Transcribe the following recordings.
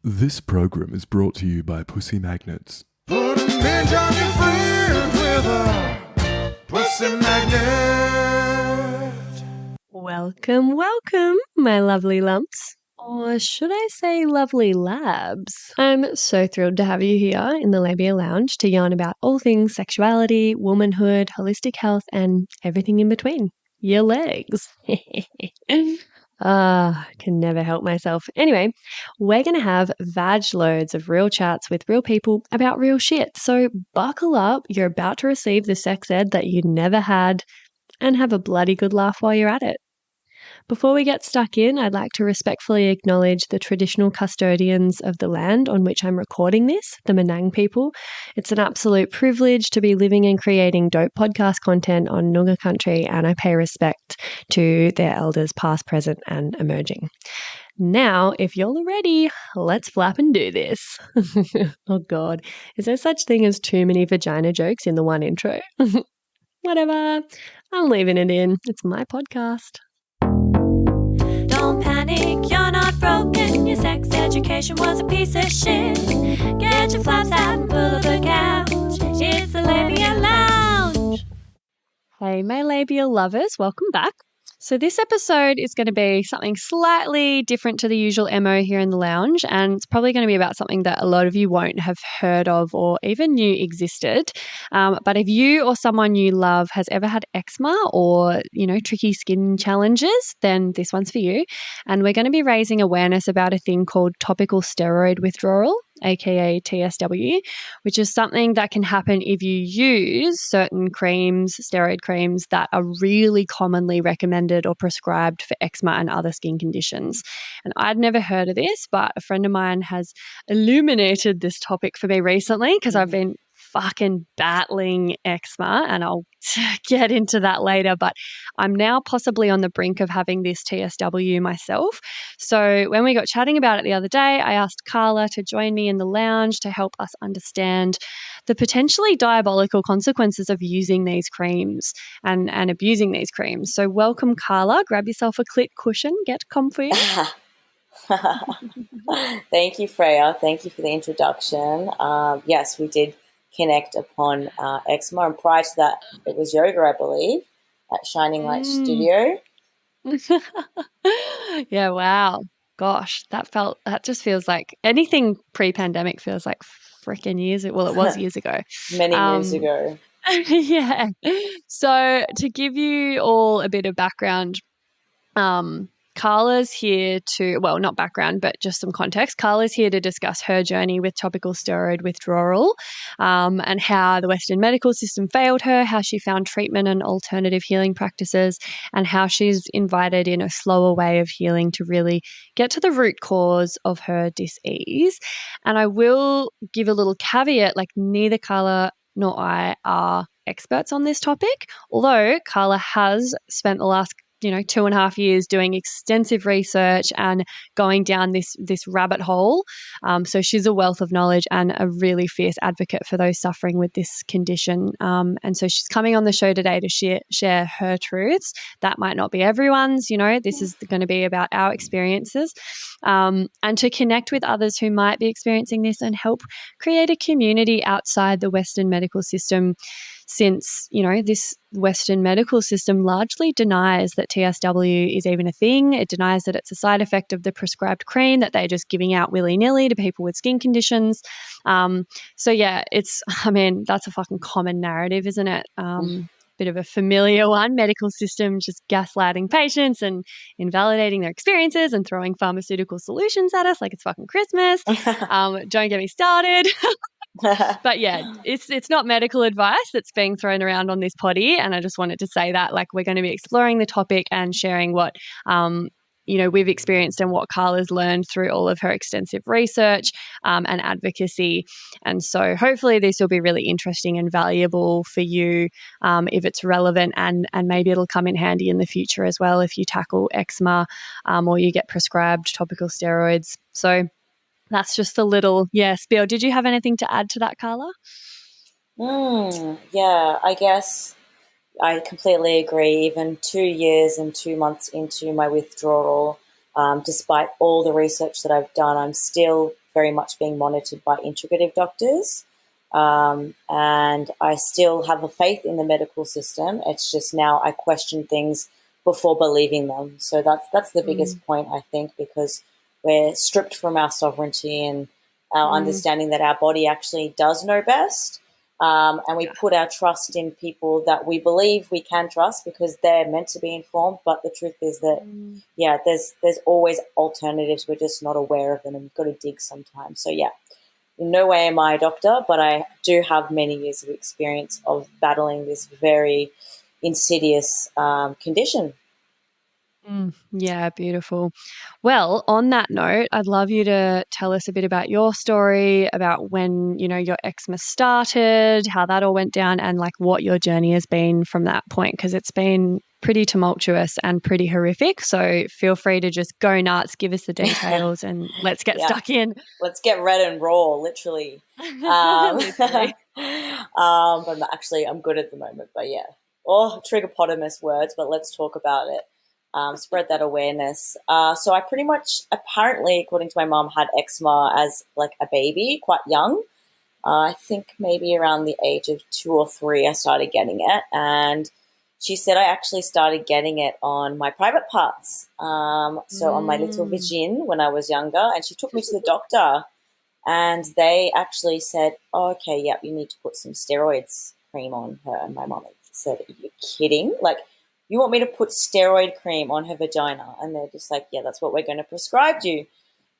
This program is brought to you by Pussy Magnets. Put a midge on your fridge with a pussy magnet. Welcome, my lovely lumps. Or should I say lovely labs? I'm so thrilled to have you here in the Labia Lounge to yarn about all things sexuality, womanhood, holistic health, and everything in between. Your legs. Can never help myself. Anyway, we're going to have vag loads of real chats with real people about real shit. So buckle up. You're about to receive the sex ed that you never had and have a bloody good laugh while you're at it. Before we get stuck in, I'd like to respectfully acknowledge the traditional custodians of the land on which I'm recording this, the Menang people. It's an absolute privilege to be living and creating dope podcast content on Noongar country, and I pay respect to their elders past, present, and emerging. Now, if you're all ready, let's flap and do this. Oh God, is there such thing as too many vagina jokes in the one intro? Whatever, I'm leaving it in. It's my podcast. Don't panic, you're not broken. Your sex education was a piece of shit. Get your flaps out and pull up a couch. It's the Labia Lounge. Hey, my labial lovers, welcome back. So this episode is going to be something slightly different to the usual MO here in the lounge, and it's probably going to be about something that a lot of you won't have heard of or even knew existed. But if you or someone you love has ever had eczema or, tricky skin challenges, then this one's for you. And we're going to be raising awareness about a thing called topical steroid withdrawal, aka TSW, which is something that can happen if you use certain creams, steroid creams, that are really commonly recommended or prescribed for eczema and other skin conditions. And I'd never heard of this, but a friend of mine has illuminated this topic for me recently because I've been fucking battling eczema, and I'll get into that later, but I'm now possibly on the brink of having this TSW myself. So when we got chatting about it the other day, I asked Carla to join me in the lounge to help us understand the potentially diabolical consequences of using these creams and abusing these creams. So welcome, Carla. Grab yourself a clit cushion, get comfy. Thank you, Freya. Thank you for the introduction. Yes, we did connect upon eczema, and prior to that it was yoga, I believe, at Shining Light Studio. Yeah, wow. Gosh, that just feels like anything pre-pandemic feels like freaking years. Well, it was years ago. Many years ago. Yeah. So to give you all a bit of background, Carla's here to, well, not background, but just some context. Carla's here to discuss her journey with topical steroid withdrawal, and how the Western medical system failed her, how she found treatment and alternative healing practices, and how she's invited in a slower way of healing to really get to the root cause of her dis-ease. And I will give a little caveat, like neither Carla nor I are experts on this topic, although Carla has spent the last 2.5 years doing extensive research and going down this rabbit hole. So she's a wealth of knowledge and a really fierce advocate for those suffering with this condition. And so she's coming on the show today to share her truths. That might not be everyone's, this is going to be about our experiences, and to connect with others who might be experiencing this and help create a community outside the Western medical system, since, this Western medical system largely denies that TSW is even a thing. It denies that it's a side effect of the prescribed cream that they're just giving out willy-nilly to people with skin conditions. So yeah, that's a fucking common narrative, isn't it? Bit of a familiar one, medical system just gaslighting patients and invalidating their experiences and throwing pharmaceutical solutions at us like it's fucking Christmas. Don't get me started. But yeah, it's not medical advice that's being thrown around on this potty, and I just wanted to say that, like, we're going to be exploring the topic and sharing what we've experienced and what Carla's learned through all of her extensive research and advocacy. And so hopefully this will be really interesting and valuable for you if it's relevant, and maybe it'll come in handy in the future as well if you tackle eczema or you get prescribed topical steroids. So that's just a little, spiel. Did you have anything to add to that, Carla? Yeah, I guess I completely agree. Even 2 years and 2 months into my withdrawal, despite all the research that I've done, I'm still very much being monitored by integrative doctors. And I still have a faith in the medical system. It's just now I question things before believing them. So that's the biggest point, I think, because we're stripped from our sovereignty and our understanding that our body actually does know best. And we put our trust in people that we believe we can trust because they're meant to be informed. But the truth is that, there's always alternatives. We're just not aware of them, and we've got to dig sometimes. So, in no way am I a doctor, but I do have many years of experience of battling this very insidious condition. Yeah, beautiful. Well, on that note, I'd love you to tell us a bit about your story, about when, your eczema started, how that all went down, and like what your journey has been from that point, because it's been pretty tumultuous and pretty horrific. So feel free to just go nuts, give us the details, and let's get stuck in. Let's get red and raw, literally. Literally. But actually, I'm good at the moment. But triggerpotamus words, but let's talk about it. Spread that awareness. So I pretty much, apparently, according to my mom, had eczema as like a baby, quite young. I think maybe around the age of 2 or 3, I started getting it. And she said I actually started getting it on my private parts. So on my little vagina when I was younger. And she took me to the doctor and they actually said, you need to put some steroids cream on her. And my mom said, are you kidding? Like, you want me to put steroid cream on her vagina? And they're just like, yeah, that's what we're going to prescribe you.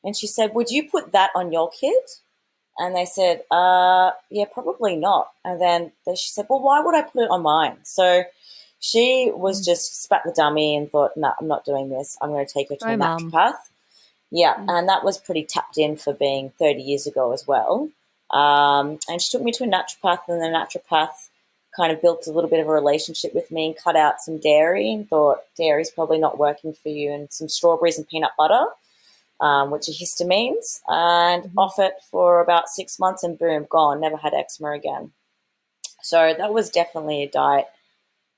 And she said, would you put that on your kid? And they said, probably not. And then she said, well, why would I put it on mine? So she was just spat the dummy and thought, no, I'm not doing this. I'm going to take her to a naturopath. Yeah, and that was pretty tapped in for being 30 years ago as well. And she took me to a naturopath, and the naturopath kind of built a little bit of a relationship with me and cut out some dairy and thought dairy's probably not working for you, and some strawberries and peanut butter, which are histamines, and off it for about 6 months and boom, gone, never had eczema again. So that was definitely a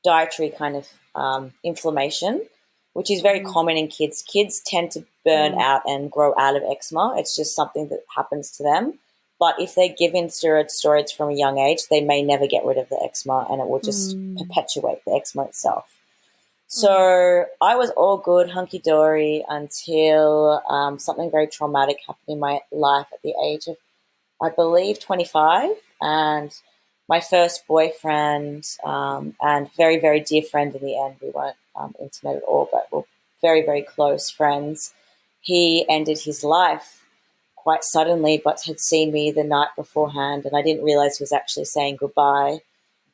dietary kind of inflammation, which is very common in kids. Kids tend to burn out and grow out of eczema. It's just something that happens to them. But if they're given steroids from a young age, they may never get rid of the eczema, and it will just perpetuate the eczema itself. So I was all good, hunky-dory, until something very traumatic happened in my life at the age of, I believe, 25. And my first boyfriend and very, very dear friend in the end, we weren't intimate at all, but we're very, very close friends, he ended his life quite suddenly, but had seen me the night beforehand, and I didn't realize he was actually saying goodbye.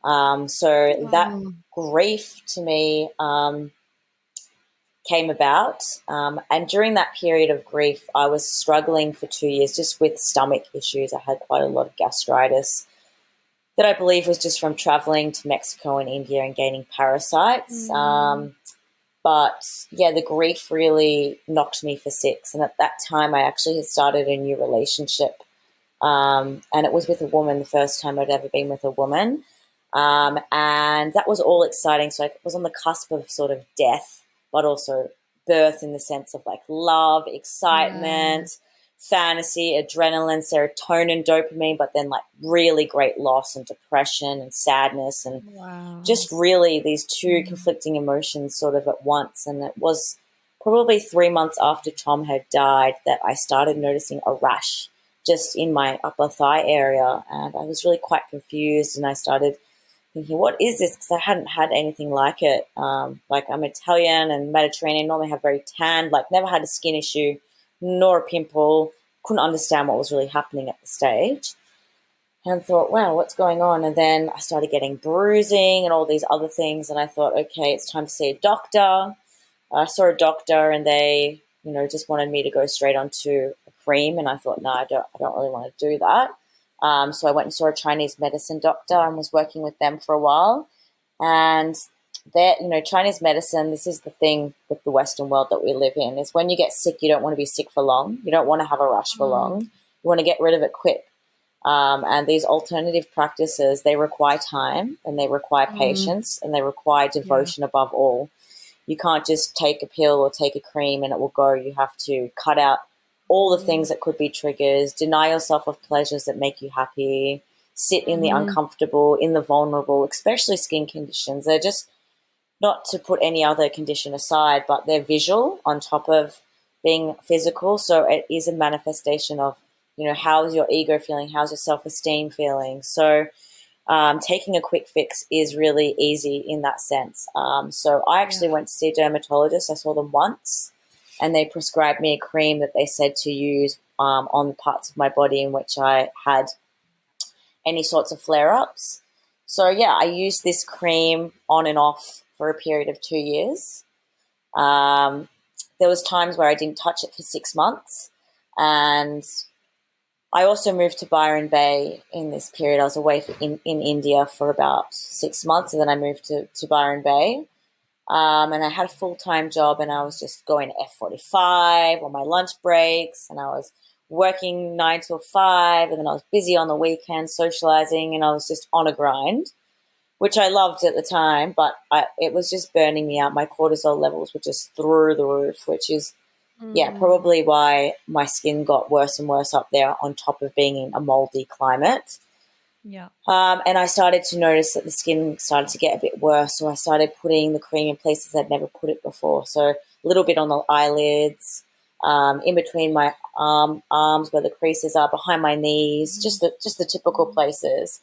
That grief to me came about, and during that period of grief, I was struggling for 2 years just with stomach issues. I had quite a lot of gastritis that I believe was just from traveling to Mexico and India and gaining parasites. But the grief really knocked me for 6. And at that time, I actually had started a new relationship. And it was with a woman, the first time I'd ever been with a woman. And that was all exciting. So I was on the cusp of sort of death, but also birth in the sense of like love, excitement, fantasy, adrenaline, serotonin, dopamine, but then like really great loss and depression and sadness and just really these two conflicting emotions sort of at once. And it was probably 3 months after Tom had died that I started noticing a rash just in my upper thigh area, and I was really quite confused, and I started thinking, what is this? Because I hadn't had anything like it. Like, I'm Italian and Mediterranean, normally have very tanned, like never had a skin issue nor a pimple, couldn't understand what was really happening at the stage, and thought, wow, what's going on? And then I started getting bruising and all these other things, and I thought, okay, it's time to see a doctor. I saw a doctor, and they, just wanted me to go straight onto a cream, and I thought, no, I don't really want to do that. So I went and saw a Chinese medicine doctor and was working with them for a while. And that, Chinese medicine, this is the thing with the Western world that we live in, is when you get sick, you don't want to be sick for long. You don't want to have a rash for long. You want to get rid of it quick. And these alternative practices, they require time, and they require patience, and they require devotion above all. You can't just take a pill or take a cream and it will go. You have to cut out all the things that could be triggers. Deny yourself of pleasures that make you happy. Sit in the uncomfortable, in the vulnerable, especially skin conditions. They're just, not to put any other condition aside, but they're visual on top of being physical. So it is a manifestation of, how's your ego feeling? How's your self-esteem feeling? So taking a quick fix is really easy in that sense. So I actually went to see a dermatologist. I saw them once, and they prescribed me a cream that they said to use on the parts of my body in which I had any sorts of flare-ups. So, yeah, I used this cream on and off for a period of 2 years. There was times where I didn't touch it for 6 months. And I also moved to Byron Bay in this period. I was away in India for about 6 months, and then I moved to Byron Bay. And I had a full-time job, and I was just going to F45 on my lunch breaks, and I was working 9 till 5, and then I was busy on the weekends socializing, and I was just on a grind, which I loved at the time, but it was just burning me out. My cortisol levels were just through the roof, which is, probably why my skin got worse and worse up there on top of being in a moldy climate. Yeah. And I started to notice that the skin started to get a bit worse, so I started putting the cream in places I'd never put it before. So a little bit on the eyelids, in between my arms where the creases are, behind my knees, just the typical places.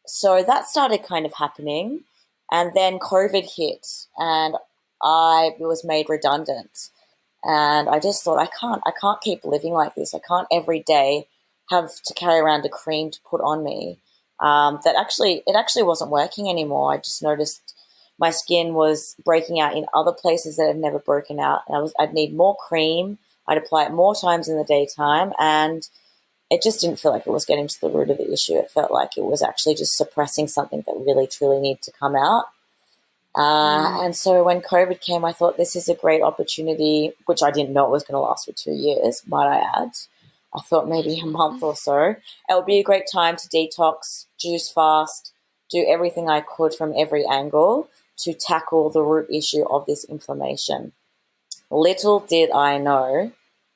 So that started kind of happening, and then COVID hit, and I was made redundant. And I just thought, I can't keep living like this. I can't every day have to carry around a cream to put on me. It actually wasn't working anymore. I just noticed my skin was breaking out in other places that had never broken out. And I'd need more cream. I'd apply it more times in the daytime, and it just didn't feel like it was getting to the root of the issue. It felt like it was actually just suppressing something that really, truly needed to come out. And so when COVID came, I thought this is a great opportunity, which I didn't know it was going to last for 2 years, might I add. I thought maybe a month or so. It would be a great time to detox, juice fast, do everything I could from every angle to tackle the root issue of this inflammation. Little did I know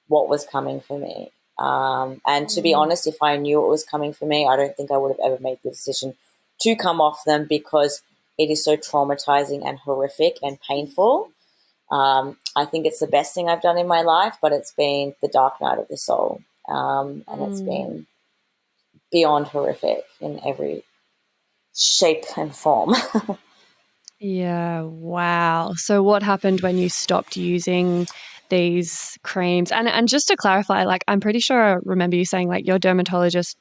what was coming for me. And to be honest, if I knew it was coming for me, I don't think I would have ever made the decision to come off them, because it is so traumatizing and horrific and painful. I think it's the best thing I've done in my life, but it's been the dark night of the soul. And it's been beyond horrific in every shape and form. Yeah, wow. So what happened when you stopped using these creams? And just to clarify, like, I'm pretty sure I remember you saying like your dermatologist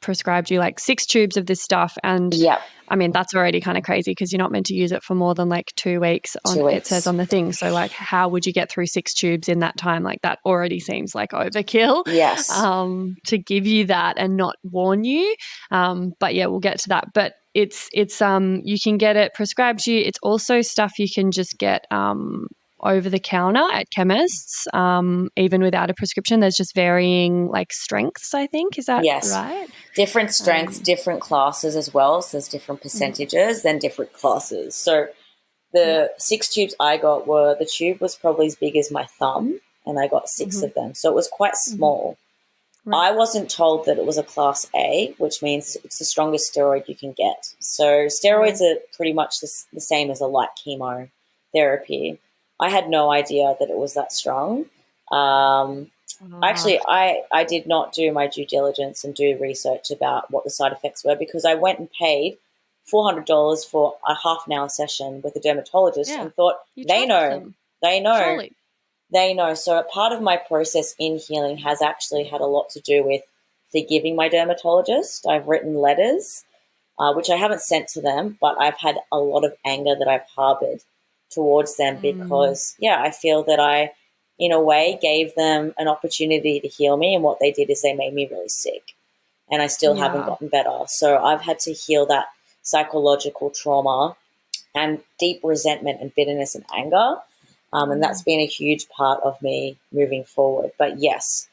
prescribed you like 6 tubes of this stuff, and Yep. I mean that's already kind of crazy because you're not meant to use it for more than like 2 weeks. It says on the thing. So like, how would you get through 6 tubes in that time? Like that already seems like overkill. Yes. To give you that and not warn you. But yeah, we'll get to that. But it's you can get it prescribed to you. It's also stuff you can just get over the counter at chemists, even without a prescription. There's just varying like strengths, I think. Is that right? Different strengths, different classes as well. So there's different percentages, then different classes. So the 6 tubes I got the tube was probably as big as my thumb, and I got 6 of them. So it was quite small. Right. I wasn't told that it was a class A, which means it's the strongest steroid you can get. So steroids are pretty much the same as a light chemotherapy. I had no idea that it was that strong. Actually, I did not do my due diligence and do research about what the side effects were, because I went and paid $400 for a half-an-hour session with a dermatologist and thought, they know. Surely. They know. So a part of my process in healing has actually had a lot to do with forgiving my dermatologist. I've written letters, which I haven't sent to them, but I've had a lot of anger that I've harbored towards them because, I feel that I, in a way, gave them an opportunity to heal me, and what they did is they made me really sick, and I still haven't gotten better. So I've had to heal that psychological trauma and deep resentment and bitterness and anger, and that's been a huge part of me moving forward. But yes,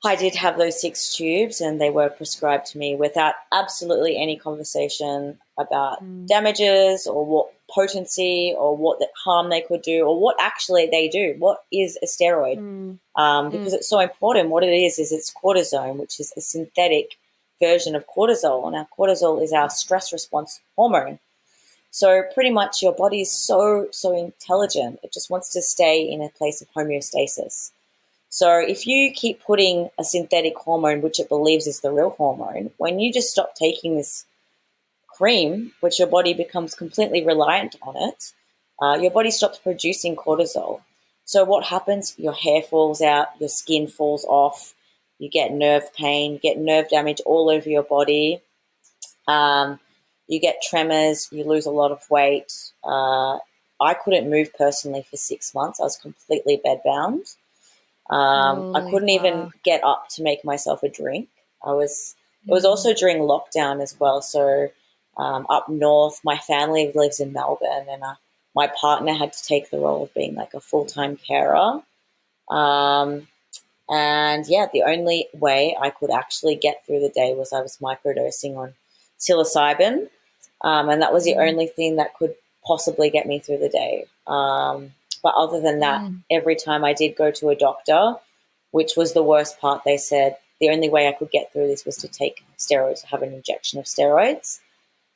I did have those 6 tubes, and they were prescribed to me without absolutely any conversation about damages or what potency or what the harm they could do or what actually they do. What is a steroid? Because it's so important. What it is it's cortisone, which is a synthetic version of cortisol. And our cortisol is our stress response hormone. So pretty much your body is so intelligent. It just wants to stay in a place of homeostasis. So if you keep putting a synthetic hormone, which it believes is the real hormone, when you just stop taking this cream, which your body becomes completely reliant on it, your body stops producing cortisol. So what happens? Your hair falls out, your skin falls off, you get nerve pain, you get nerve damage all over your body. You get tremors, you lose a lot of weight. I couldn't move personally for 6 months. I was completely bedbound. I couldn't even get up to make myself a drink. It was also during lockdown as well. So up north, my family lives in Melbourne, and my partner had to take the role of being like a full-time carer. And yeah, the only way I could actually get through the day was I was microdosing on psilocybin. And that was the only thing that could possibly get me through the day. But other than that, every time I did go to a doctor, which was the worst part, they said the only way I could get through this was to take steroids, have an injection of steroids.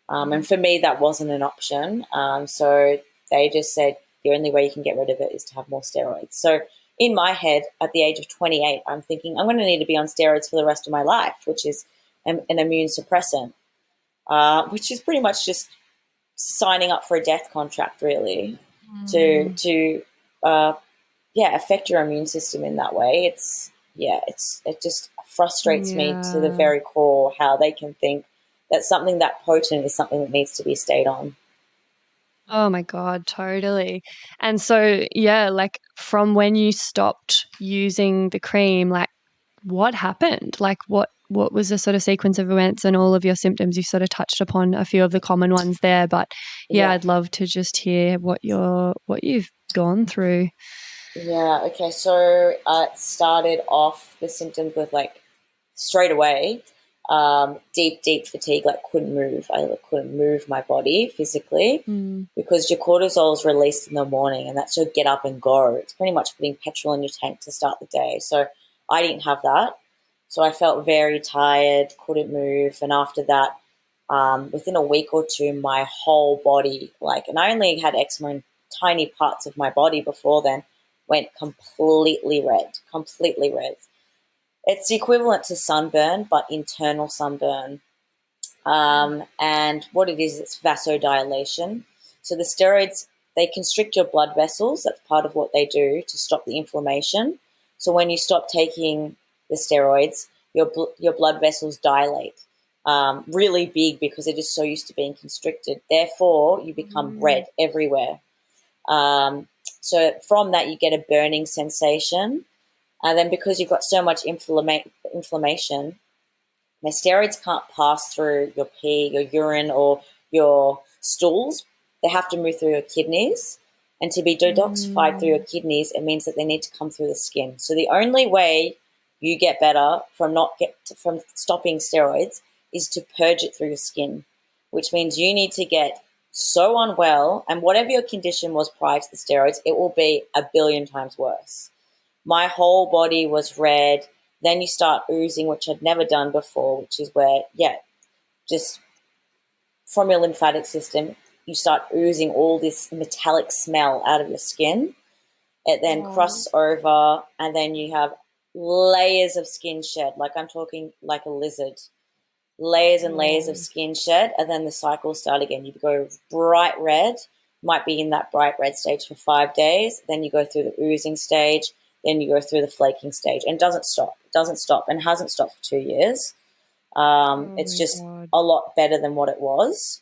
And for me, that wasn't an option. So they just said the only way you can get rid of it is to have more steroids. So in my head, at the age of 28, I'm thinking I'm going to need to be on steroids for the rest of my life, which is an immune suppressant. Which is pretty much just signing up for a death contract, really, to affect your immune system in that way. It just frustrates me to the very core how they can think that something that potent is something that needs to be stayed on. Oh my God, totally. And so, yeah, like from when you stopped using the cream, like what happened? Like what was the sort of sequence of events and all of your symptoms? You sort of touched upon a few of the common ones there, but yeah. I'd love to just hear what you've gone through. Yeah, okay. So it started off the symptoms with like straight away, deep fatigue, like couldn't move. I couldn't move my body physically because your cortisol is released in the morning and that's your get up and go. It's pretty much putting petrol in your tank to start the day. So I didn't have that. So I felt very tired, couldn't move. And after that, within a week or two, my whole body, and I only had eczema in tiny parts of my body before then, went completely red. It's the equivalent to sunburn, but internal sunburn. And what it is, it's vasodilation. So the steroids, they constrict your blood vessels. That's part of what they do to stop the inflammation. So when you stop taking the steroids, your blood vessels dilate really big because they're just so used to being constricted. Therefore, you become red everywhere. So from that, you get a burning sensation. And then because you've got so much inflammation, the steroids can't pass through your pee, your urine, or your stools. They have to move through your kidneys. And to be detoxified through your kidneys, it means that they need to come through the skin. So the only way you get better from stopping steroids is to purge it through your skin, which means you need to get so unwell, and whatever your condition was prior to the steroids, it will be 1 billion times worse. My whole body was red. Then you start oozing, which I'd never done before, which is where, just from your lymphatic system, you start oozing all this metallic smell out of your skin. It then crosses over, and then you have layers of skin shed, like I'm talking like a lizard. Layers and layers of skin shed, and then the cycle start again. You go bright red, might be in that bright red stage for 5 days, then you go through the oozing stage, then you go through the flaking stage, and it doesn't stop, and hasn't stopped for 2 years. It's just a lot better than what it was.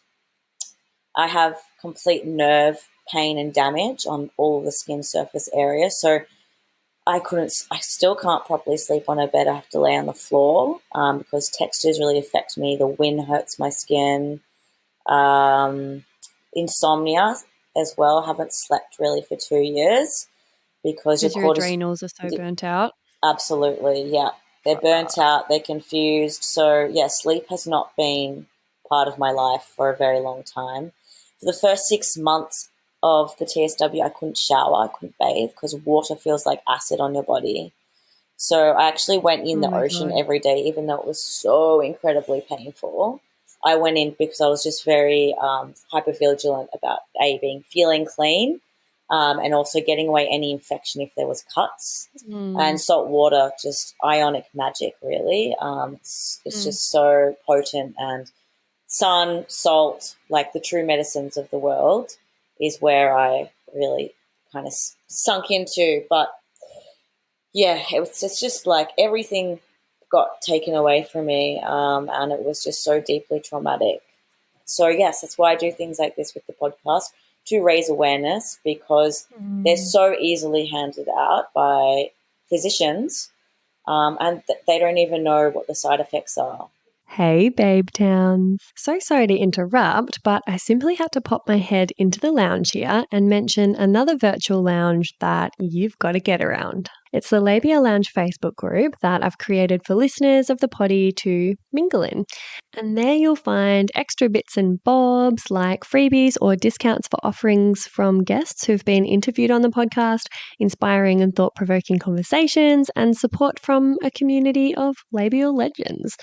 I have complete nerve pain and damage on all of the skin surface area, so I still can't properly sleep on a bed. I have to lay on the floor because textures really affect me. The wind hurts my skin. Insomnia as well. I haven't slept really for 2 years because your adrenals are so burnt out. Absolutely, yeah. They're burnt out. They're confused. So, yeah, sleep has not been part of my life for a very long time. for the first 6 months of the TSW, I couldn't shower, I couldn't bathe because water feels like acid on your body. So I actually went in the ocean every day, even though it was so incredibly painful. I went in because I was just very hypervigilant about feeling clean, and also getting away any infection if there was cuts. And salt water, just ionic magic, really. It's just so potent, and sun, salt, like the true medicines of the world, is where I really kind of sunk into. But yeah, it's just like everything got taken away from me, and it was just so deeply traumatic. So yes, that's why I do things like this with the podcast, to raise awareness, because they're so easily handed out by physicians, and they don't even know what the side effects are. Hey, Babe Towns. So sorry to interrupt, but I simply had to pop my head into the lounge here and mention another virtual lounge that you've got to get around. It's the Labia Lounge Facebook group that I've created for listeners of the potty to mingle in. And there you'll find extra bits and bobs like freebies or discounts for offerings from guests who've been interviewed on the podcast, inspiring and thought-provoking conversations, and support from a community of labial legends.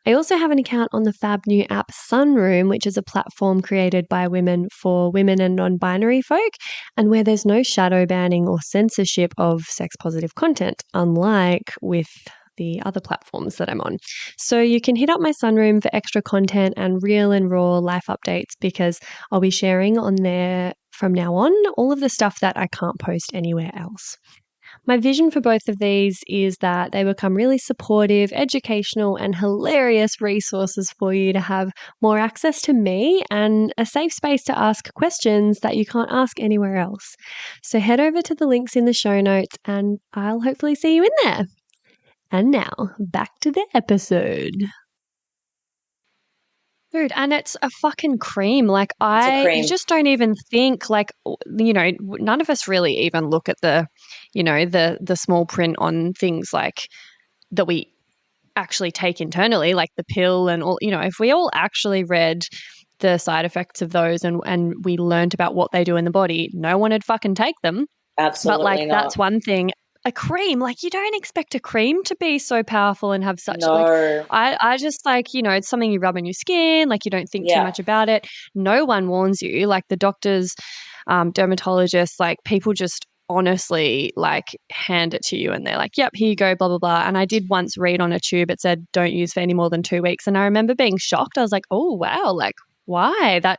I also have an account on the fab new app Sunroom, which is a platform created by women for women and non-binary folk, and where there's no shadow banning or censorship of sex-positive content, unlike with the other platforms that I'm on. So you can hit up my Sunroom for extra content and real and raw life updates, because I'll be sharing on there from now on all of the stuff that I can't post anywhere else. My vision for both of these is that they become really supportive, educational, and hilarious resources for you to have more access to me and a safe space to ask questions that you can't ask anywhere else. So head over to the links in the show notes and I'll hopefully see you in there. And now, back to the episode. Dude, and it's a fucking cream. Like, you just don't even think, like, you know, none of us really even look at the, you know, the small print on things like that we actually take internally, like the pill and all. You know, if we all actually read the side effects of those and we learned about what they do in the body, no one would fucking take them. Absolutely but like not. That's one thing. A cream, like, you don't expect a cream to be so powerful and have such, No. like, I just, like, you know, it's something you rub on your skin, like, you don't think too much about it. No one warns you, like the doctors, dermatologists, like, people just honestly, like, hand it to you and they're like, yep, here you go, blah, blah, blah. And I did once read on a tube, it said don't use for any more than 2 weeks. And I remember being shocked. I was like, oh, wow, like, why? That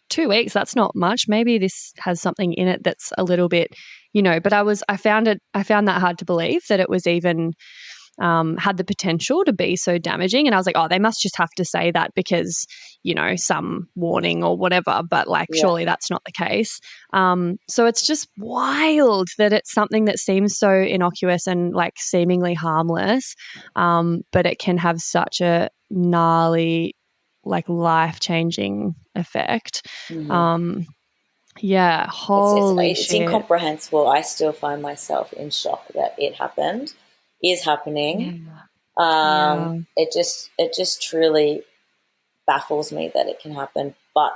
2 weeks, that's not much. Maybe this has something in it that's a little bit, you know, but I found that hard to believe that it was even had the potential to be so damaging. And I was like, oh, they must just have to say that because, you know, some warning or whatever, but like, surely that's not the case. So it's just wild that it's something that seems so innocuous and like seemingly harmless, but it can have such a gnarly, like, life-changing effect. Yeah, holy it's shit. incomprehensible. I still find myself in shock that it is happening. It just truly baffles me that it can happen. But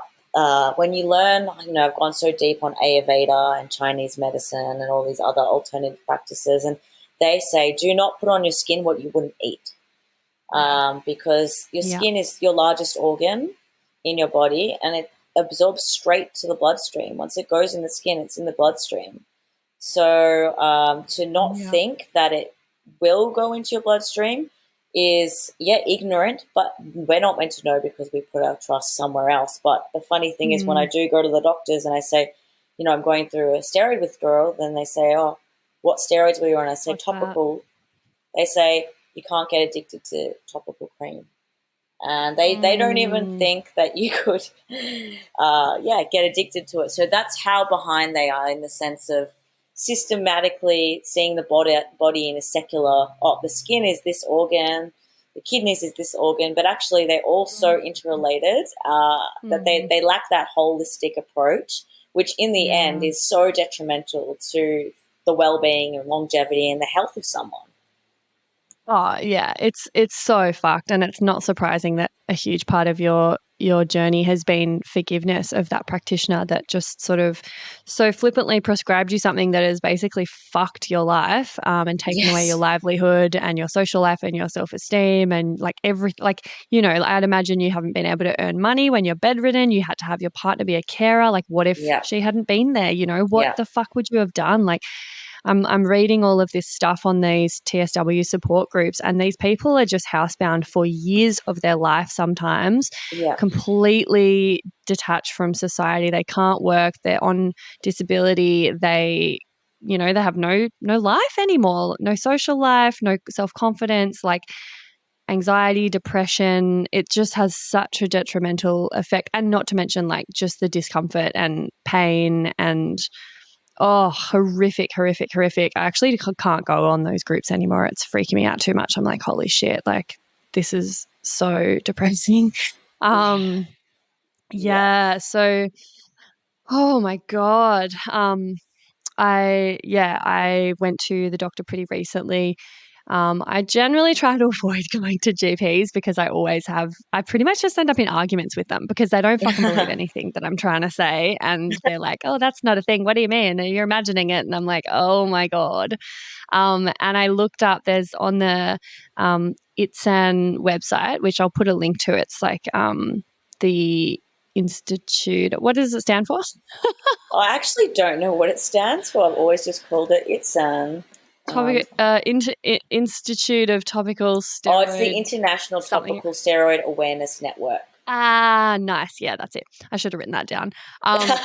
when you learn, you know, I've gone so deep on Ayurveda and Chinese medicine and all these other alternative practices, and they say do not put on your skin what you wouldn't eat, because your skin is your largest organ in your body, and it absorbs straight to the bloodstream. Once it goes in the skin, it's in the bloodstream. So to not think that it will go into your bloodstream is, ignorant, but we're not meant to know because we put our trust somewhere else. But the funny thing is when I do go to the doctors and I say, you know, I'm going through a steroid withdrawal, then they say, oh, what steroids were you on? I say, topical. They say, you can't get addicted to topical cream. And they don't even think that you could, get addicted to it. So that's how behind they are in the sense of systematically seeing the body in a secular, the skin is this organ, the kidneys is this organ, but actually they're all so interrelated that they lack that holistic approach, which in the end is so detrimental to the well-being and longevity and the health of someone. Oh, yeah, it's so fucked, and it's not surprising that a huge part of your your journey has been forgiveness of that practitioner that just sort of so flippantly prescribed you something that has basically fucked your life and taken away your livelihood and your social life and your self-esteem and like I'd imagine you haven't been able to earn money when you're bedridden. You had to have your partner be a carer. Like what if she hadn't been there? What the fuck would you have done? Like I'm reading all of this stuff on these TSW support groups, and these people are just housebound for years of their life sometimes, completely detached from society. They can't work. They're on disability. They have no life anymore, no social life, no self-confidence, like anxiety, depression. It just has such a detrimental effect, and not to mention like just the discomfort and pain and horrific. I actually can't go on those groups anymore. It's freaking me out too much. I'm like, holy shit, like this is so depressing. So, oh my God. I went to the doctor pretty recently. I generally try to avoid going to GPs because I pretty much just end up in arguments with them because they don't fucking believe anything that I'm trying to say. And they're like, oh, that's not a thing. What do you mean? You're imagining it. And I'm like, oh my God. And I looked up, there's on the Eczema website, which I'll put a link to. It's like the Institute. What does it stand for? I actually don't know what it stands for. I've always just called it Institute of Topical Steroid. Oh, it's the International Topical Steroid Awareness Network. Ah, nice. Yeah, that's it. I should have written that down.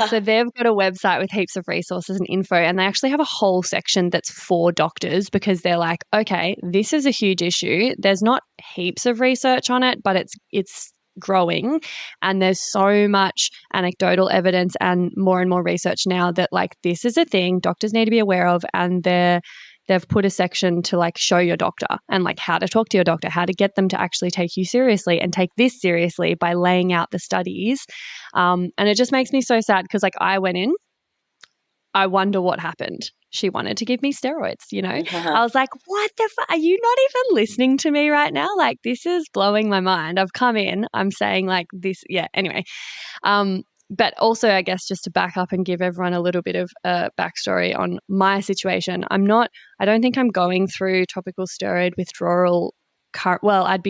So they've got a website with heaps of resources and info, and they actually have a whole section that's for doctors because they're like, okay, this is a huge issue. There's not heaps of research on it, but it's growing, and there's so much anecdotal evidence and more research now that like this is a thing doctors need to be aware of, and they've put a section to like show your doctor and like how to talk to your doctor, how to get them to actually take you seriously and take this seriously by laying out the studies. And it just makes me so sad because like I went in, I wonder what happened. She wanted to give me steroids, I was like, what the fuck? Are you not even listening to me right now? Like, this is blowing my mind. I've come in, I'm saying like this. Yeah, anyway. But also, I guess, just to back up and give everyone a little bit of a backstory on my situation, I don't think I'm going through topical steroid withdrawal. Well, I'd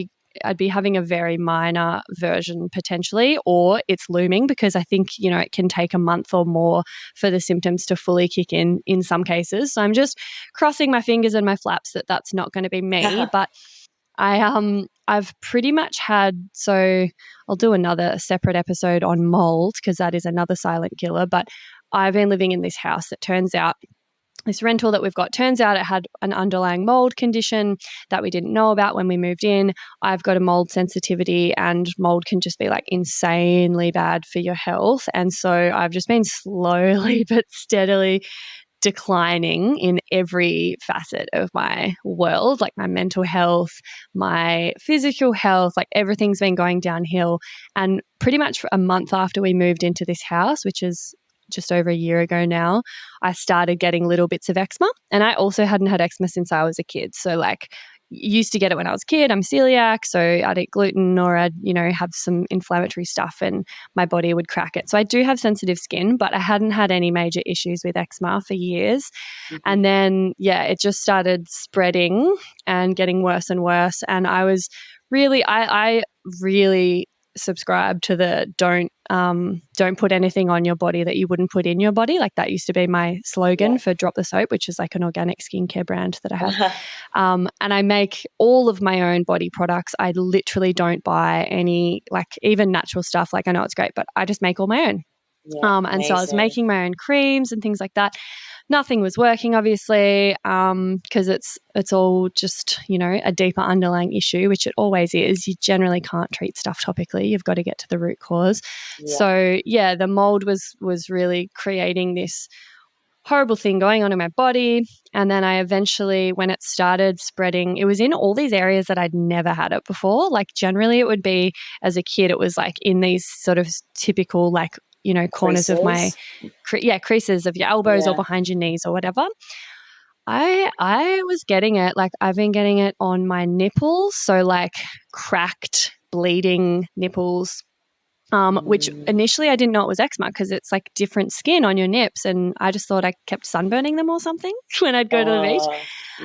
be having a very minor version potentially, or it's looming because I think, it can take a month or more for the symptoms to fully kick in some cases. So I'm just crossing my fingers and my flaps that that's not going to be me. But I've pretty much so I'll do another separate episode on mold because that is another silent killer. But I've been living in this house that turns out, this rental that we've got, turns out it had an underlying mold condition that we didn't know about when we moved in. I've got a mold sensitivity, and mold can just be like insanely bad for your health. And so I've just been slowly but steadily declining in every facet of my world, like my mental health, my physical health, like everything's been going downhill. And pretty much a month after we moved into this house, which is just over a year ago now, I started getting little bits of eczema. And I also hadn't had eczema since I was a kid. So like used to get it when I was a kid. I'm celiac, so I'd eat gluten or I'd, have some inflammatory stuff and my body would crack it. So I do have sensitive skin, but I hadn't had any major issues with eczema for years. Mm-hmm. And then, it just started spreading and getting worse and worse. And I was really, I really subscribe to the don't put anything on your body that you wouldn't put in your body. Like that used to be my slogan for Drop the Soap, which is like an organic skincare brand that I have. And I make all of my own body products. I literally don't buy any, like even natural stuff. Like I know it's great, but I just make all my own. And so I was making my own creams and things like that. Nothing was working, obviously, because it's all just, a deeper underlying issue, which it always is. You generally can't treat stuff topically. You've got to get to the root cause. Yeah. So, the mold was really creating this horrible thing going on in my body. And then I eventually, when it started spreading, it was in all these areas that I'd never had it before. Like generally it would be, as a kid, it was like in these sort of typical like, corners creases. Of my, creases of your elbows or behind your knees or whatever. I was getting it, like I've been getting it on my nipples. So like cracked, bleeding nipples. which initially I didn't know it was eczema because it's like different skin on your nips, and I just thought I kept sunburning them or something when I'd go to the beach.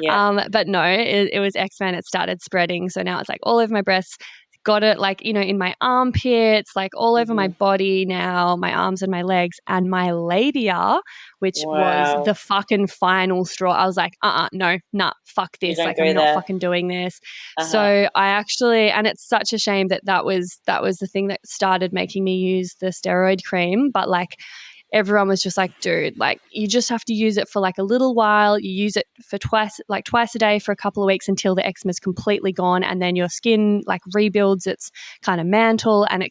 Yeah. But no, it was eczema and it started spreading. So now it's like all over my breasts. Got it like, in my armpits, like all over my body now, my arms and my legs, and my labia, which was the fucking final straw. I was like, no, nah, fuck this. don't Like, go I'm not there. fucking doing this. So I actually, and it's such a shame that was the thing that started making me use the steroid cream. But like, everyone was just like, dude, like you just have to use it for like a little while. You use it for twice a day for a couple of weeks until the eczema is completely gone. And then your skin like rebuilds its kind of mantle and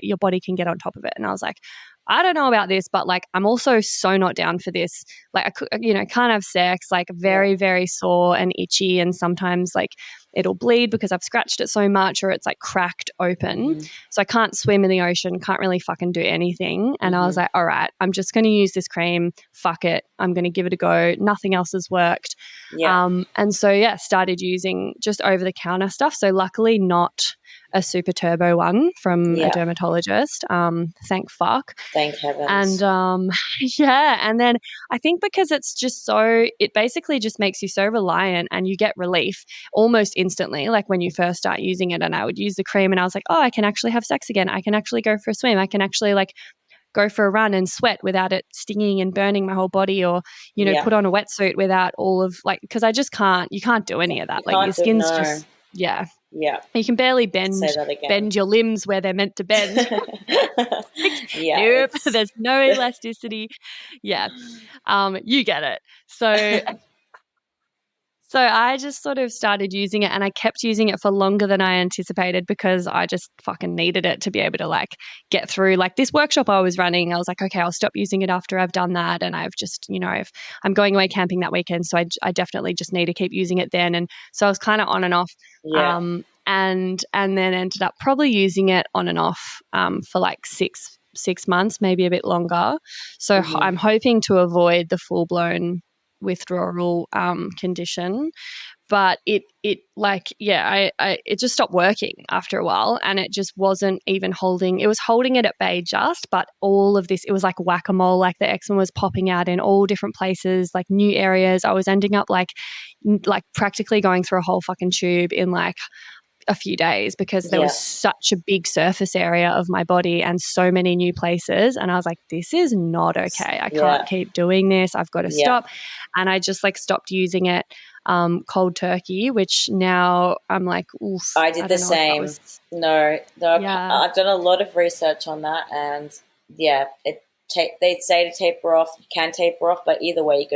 your body can get on top of it. And I was like, I don't know about this, but like, I'm also so not down for this. Like, can't have sex, like very, very sore and itchy. And sometimes like it'll bleed because I've scratched it so much or it's like cracked open. So I can't swim in the ocean, can't really fucking do anything. And I was like, all right, I'm just going to use this cream. Fuck it. I'm going to give it a go. Nothing else has worked. And so, started using just over the counter stuff. So luckily not a super turbo one from a dermatologist. Thank fuck. Thank heavens. And and then I think because it's just it basically just makes you so reliant and you get relief almost instantly, like when you first start using it. And I would use the cream and I was like, oh, I can actually have sex again. I can actually go for a swim. I can actually like go for a run and sweat without it stinging and burning my whole body, or put on a wetsuit without all of like, because I just you can't do any of that. Like your skin's just you can barely bend your limbs where they're meant to bend. Nope, there's no elasticity. You get it. So I just sort of started using it, and I kept using it for longer than I anticipated because I just fucking needed it to be able to like get through like this workshop I was running. I was like, okay, I'll stop using it after I've done that. And I've just, I'm going away camping that weekend. So I definitely just need to keep using it then. And so I was kind of on and off. And then ended up probably using it on and off for like six months, maybe a bit longer. So I'm hoping to avoid the full-blown withdrawal condition, but it just stopped working after a while, and it just wasn't even holding. It was holding it at bay just, but all of this, it was like whack-a-mole. Like the eczema was popping out in all different places, like new areas. I was ending up like practically going through a whole fucking tube in like a few days because there was such a big surface area of my body and so many new places. And I was like, this is not okay. I can't keep doing this. I've got to stop. And I just like stopped using it cold turkey, which now I'm like, oof. I did the same. I've done a lot of research on that, and they say to taper off. You can taper off, but either way,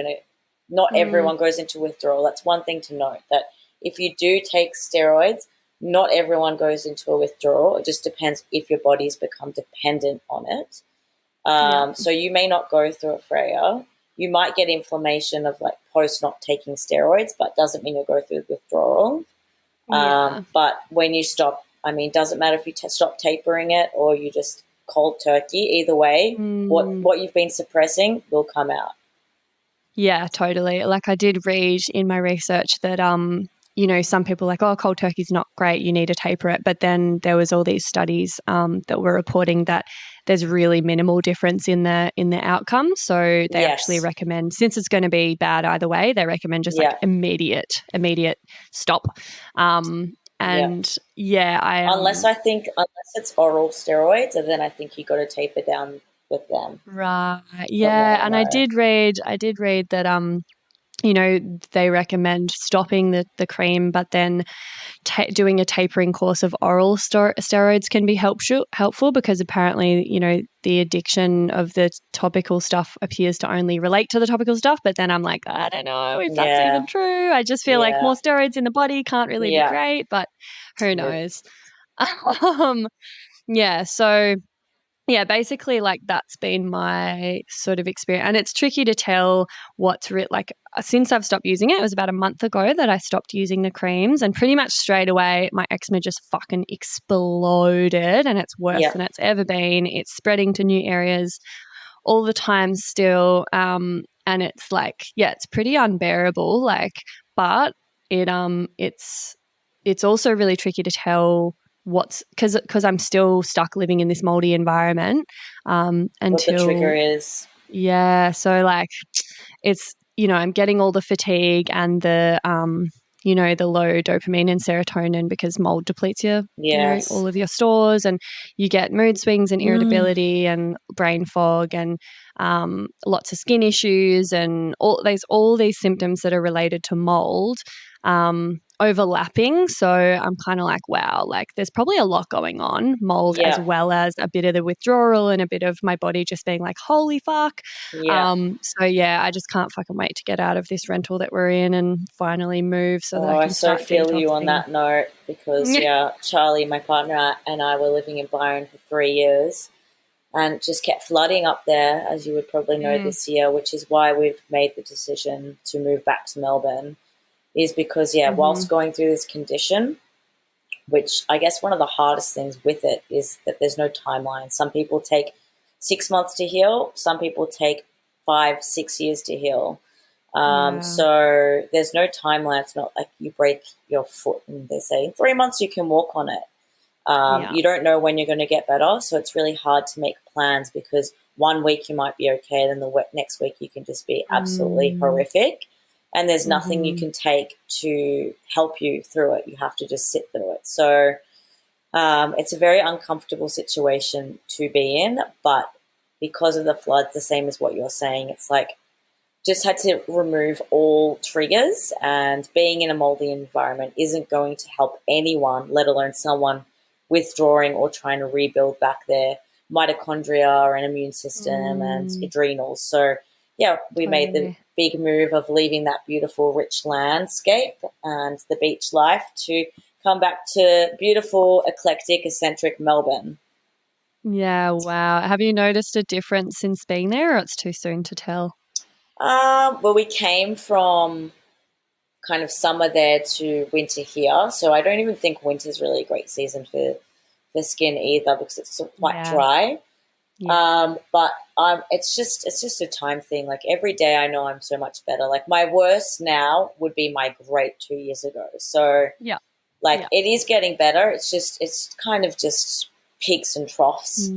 not everyone goes into withdrawal. That's one thing to note, that if you do take steroids, not everyone goes into a withdrawal. It just depends if your body's become dependent on it. So you may not go through it, Freya. You might get inflammation of like post not taking steroids, but doesn't mean you'll go through withdrawal. But when you stop, doesn't matter if you stop tapering it or you just cold turkey. Either way, what you've been suppressing will come out. Yeah, totally. Like I did read in my research that some people are like, oh, cold turkey's not great, you need to taper it. But then there was all these studies that were reporting that there's really minimal difference in the outcome. So they actually recommend, since it's going to be bad either way, they recommend just like immediate stop. Unless it's oral steroids, and then I think you got to taper down with them. Right. Yeah. And I did read that they recommend stopping the cream, but then doing a tapering course of oral steroids can be helpful because apparently, the addiction of the topical stuff appears to only relate to the topical stuff. But then I'm like, I don't know if that's even true. I just feel like more steroids in the body can't really be great, but who knows? So basically like that's been my sort of experience, and it's tricky to tell what's since I've stopped using it. It was about a month ago that I stopped using the creams, and pretty much straight away my eczema just fucking exploded, and it's worse than it's ever been. It's spreading to new areas all the time still, and it's like it's pretty unbearable. Like, but it's also really tricky to tell what's because I'm still stuck living in this moldy environment What the until trigger is. yeah. So like it's I'm getting all the fatigue and the the low dopamine and serotonin because mold depletes your Yes. all of your stores, and you get mood swings and Mm. irritability and brain fog and lots of skin issues and all these symptoms that are related to mold overlapping. So I'm kind of like, wow, like there's probably a lot going on, mold as Yeah. well as a bit of the withdrawal and a bit of my body just being like, holy fuck. Yeah. So yeah, I just can't fucking wait to get out of this rental that we're in and finally move so that Oh, I I can so start feel you on detoxing. that note because, Charlie, my partner, and I were living in Byron for 3 years and it just kept flooding up there, as you would probably know this year, which is why we've made the decision to move back to Melbourne, is because, whilst going through this condition, which I guess one of the hardest things with it is that there's no timeline. Some people take 6 months to heal. Some people take 5-6 years to heal. So there's no timeline. It's not like you break your foot and they say in 3 months you can walk on it. You don't know when you're going to get better. So it's really hard to make plans because 1 week you might be okay. Then the next week you can just be absolutely horrific. And there's nothing you can take to help you through it. You have to just sit through it. So it's a very uncomfortable situation to be in. But because of the floods, the same as what you're saying, it's like just had to remove all triggers. And being in a moldy environment isn't going to help anyone, let alone someone withdrawing or trying to rebuild back their mitochondria and immune system and adrenals. So, we made the big move of leaving that beautiful, rich landscape and the beach life to come back to beautiful, eclectic, eccentric Melbourne. Yeah, wow. Have you noticed a difference since being there, or it's too soon to tell? Well, we came from kind of summer there to winter here, so I don't even think winter's really a great season for the skin either because it's quite dry. But it's just a time thing. Like every day I know I'm so much better. Like my worst now would be my great 2 years ago. So it is getting better. It's kind of just peaks and troughs.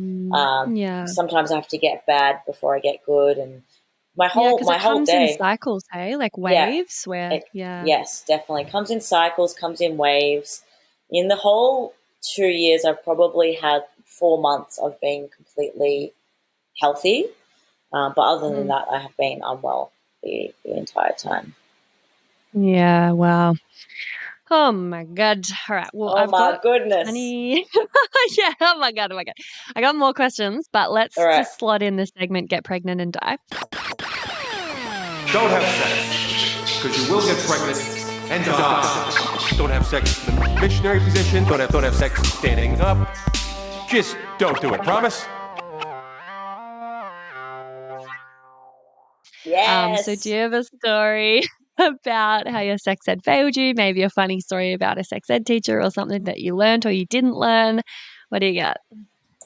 Sometimes I have to get bad before I get good, and my whole comes day in cycles, hey, like waves yes, definitely comes in cycles, comes in waves. In the whole 2 years, I've probably had 4 months of being completely healthy. But other than that, I have been unwell the entire time. Yeah, wow. Oh my God. All right. Well, I've got goodness. yeah, oh my God. I got more questions, but let's just slot in this segment, Get Pregnant and Die. Don't have sex, because you will get pregnant and die. Don't have sex in the missionary position. Don't have sex standing up. Just don't do it. Promise? Yes. So do you have a story about how your sex ed failed you? Maybe a funny story about a sex ed teacher or something that you learned or you didn't learn? What do you got?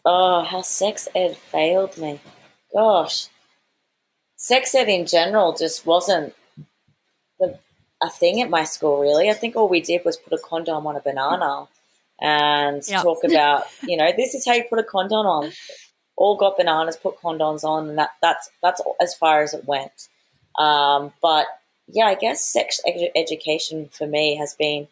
Oh, how sex ed failed me. Gosh. Sex ed in general just wasn't a thing at my school, really. I think all we did was put a condom on a banana and talk about, this is how you put a condom on. All got bananas, put condoms on, and that's as far as it went. But I guess sex education for me has been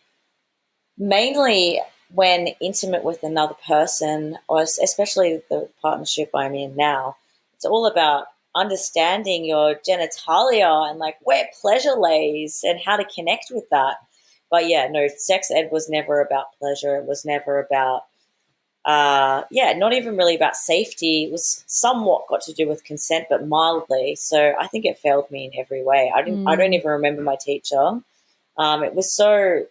mainly when intimate with another person, or especially the partnership I'm in now. It's all about understanding your genitalia and like where pleasure lays and how to connect with that. But sex ed was never about pleasure. It was never about not even really about safety. It was somewhat got to do with consent, but mildly. So I think it failed me in every way. I don't even remember my teacher. It was so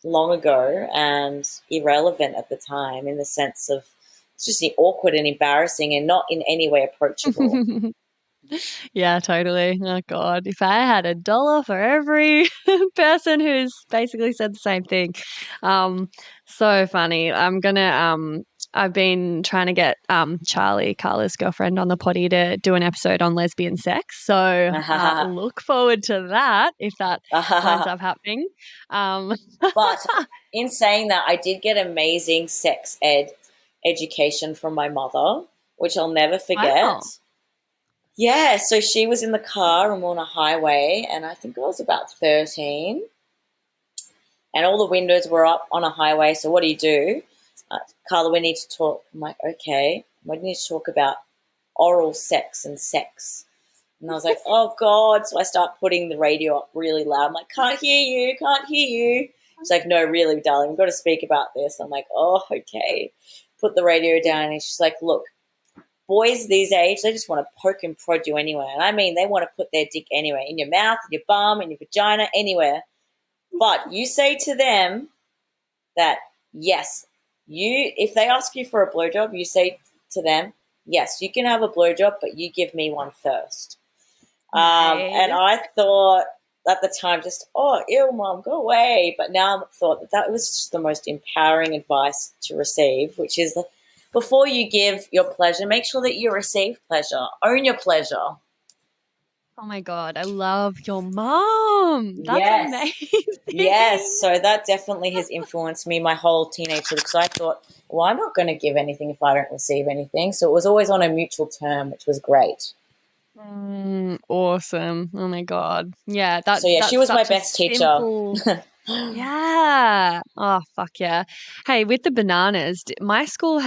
long ago and irrelevant at the time in the sense of it's just awkward and embarrassing and not in any way approachable. Yeah, totally. Oh God, if I had $1 for every person who's basically said the same thing. So funny. I've been trying to get Charlie, Carla's girlfriend, on the potty to do an episode on lesbian sex. So look forward to that if that winds up happening. But in saying that, I did get amazing sex ed education from my mother, which I'll never forget. Wow. Yeah, so she was in the car and we're on a highway, and I think I was about 13, and all the windows were up on a highway. So what do? Carla, we need to talk. I'm like, okay, we need to talk about oral sex and sex. And I was like, oh, God. So I start putting the radio up really loud. I'm like, can't hear you, can't hear you. She's like, no, really, darling, we've got to speak about this. I'm like, oh, okay. Put the radio down, and she's like, look, boys these age, they just want to poke and prod you anywhere. And I mean, they want to put their dick anywhere, in your mouth, in your bum, in your vagina, anywhere. But you say to them that, yes, if they ask you for a blowjob, you say to them, yes, you can have a blowjob, but you give me one first. And I thought at the time just, oh, ew, Mom, go away. But now I thought that was just the most empowering advice to receive, which is before you give your pleasure, make sure that you receive pleasure. Own your pleasure. Oh my God, I love your mom. That's Yes. amazing. Yes, so that definitely has influenced me my whole teenage years, because I thought, well, I'm not going to give anything if I don't receive anything. So it was always on a mutual term, which was great. Awesome. Oh my God. Yeah. That's she was my such a best teacher. simple- Yeah. Oh, fuck yeah. Hey, with the bananas, my school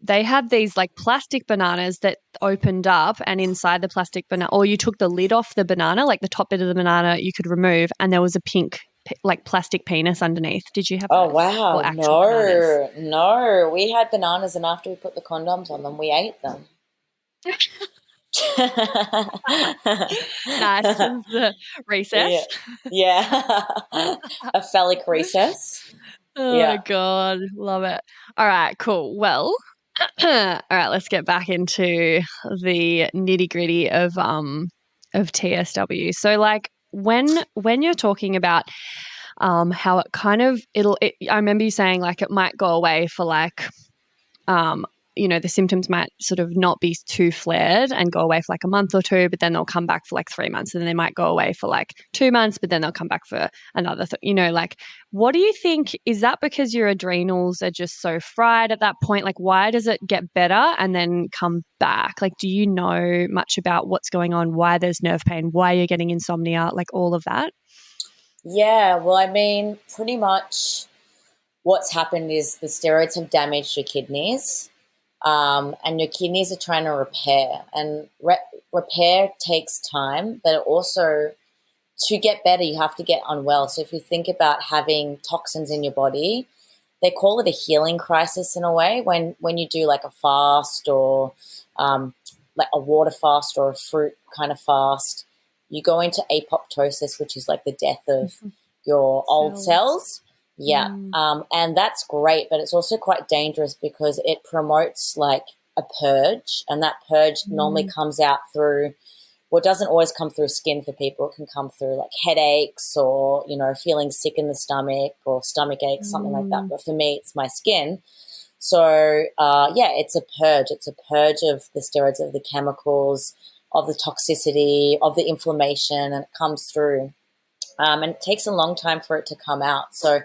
they had these like plastic bananas that opened up, and inside the plastic banana, or you took the lid off the banana, like the top bit of the banana you could remove, and there was a pink like plastic penis underneath. Did you have Oh, those? wow. Or actual bananas? No. We had bananas, and after we put the condoms on them, we ate them. Nice. The recess. Yeah. A phallic recess. Oh Yeah. my God. Love it. All right, cool. Well, all right, let's get back into the nitty-gritty of TSW. So like when you're talking about how it kind of I remember you saying like it might go away for like the symptoms might sort of not be too flared and go away for like a month or two, but then they'll come back for like 3 months, and then they might go away for like 2 months, but then they'll come back for another, like, what do you think? Is that because your adrenals are just so fried at that point? Like, why does it get better and then come back? Like, do you know much about what's going on, why there's nerve pain, why you're getting insomnia, like all of that? Yeah, well, I mean, pretty much what's happened is the steroids have damaged your kidneys. And your kidneys are trying to repair, and repair takes time, but also to get better, you have to get unwell. So if you think about having toxins in your body, they call it a healing crisis in a way. When you do like a fast or like a water fast or a fruit kind of fast, you go into apoptosis, which is like the death of your old cells. Yeah, and that's great, but it's also quite dangerous because it promotes like a purge, and that purge normally comes out through, well, it doesn't always come through skin for people. It can come through like headaches or, feeling sick in the stomach or stomach aches, something like that. But for me, it's my skin. So, it's a purge. It's a purge of the steroids, of the chemicals, of the toxicity, of the inflammation, and it comes through. And it takes a long time for it to come out. So,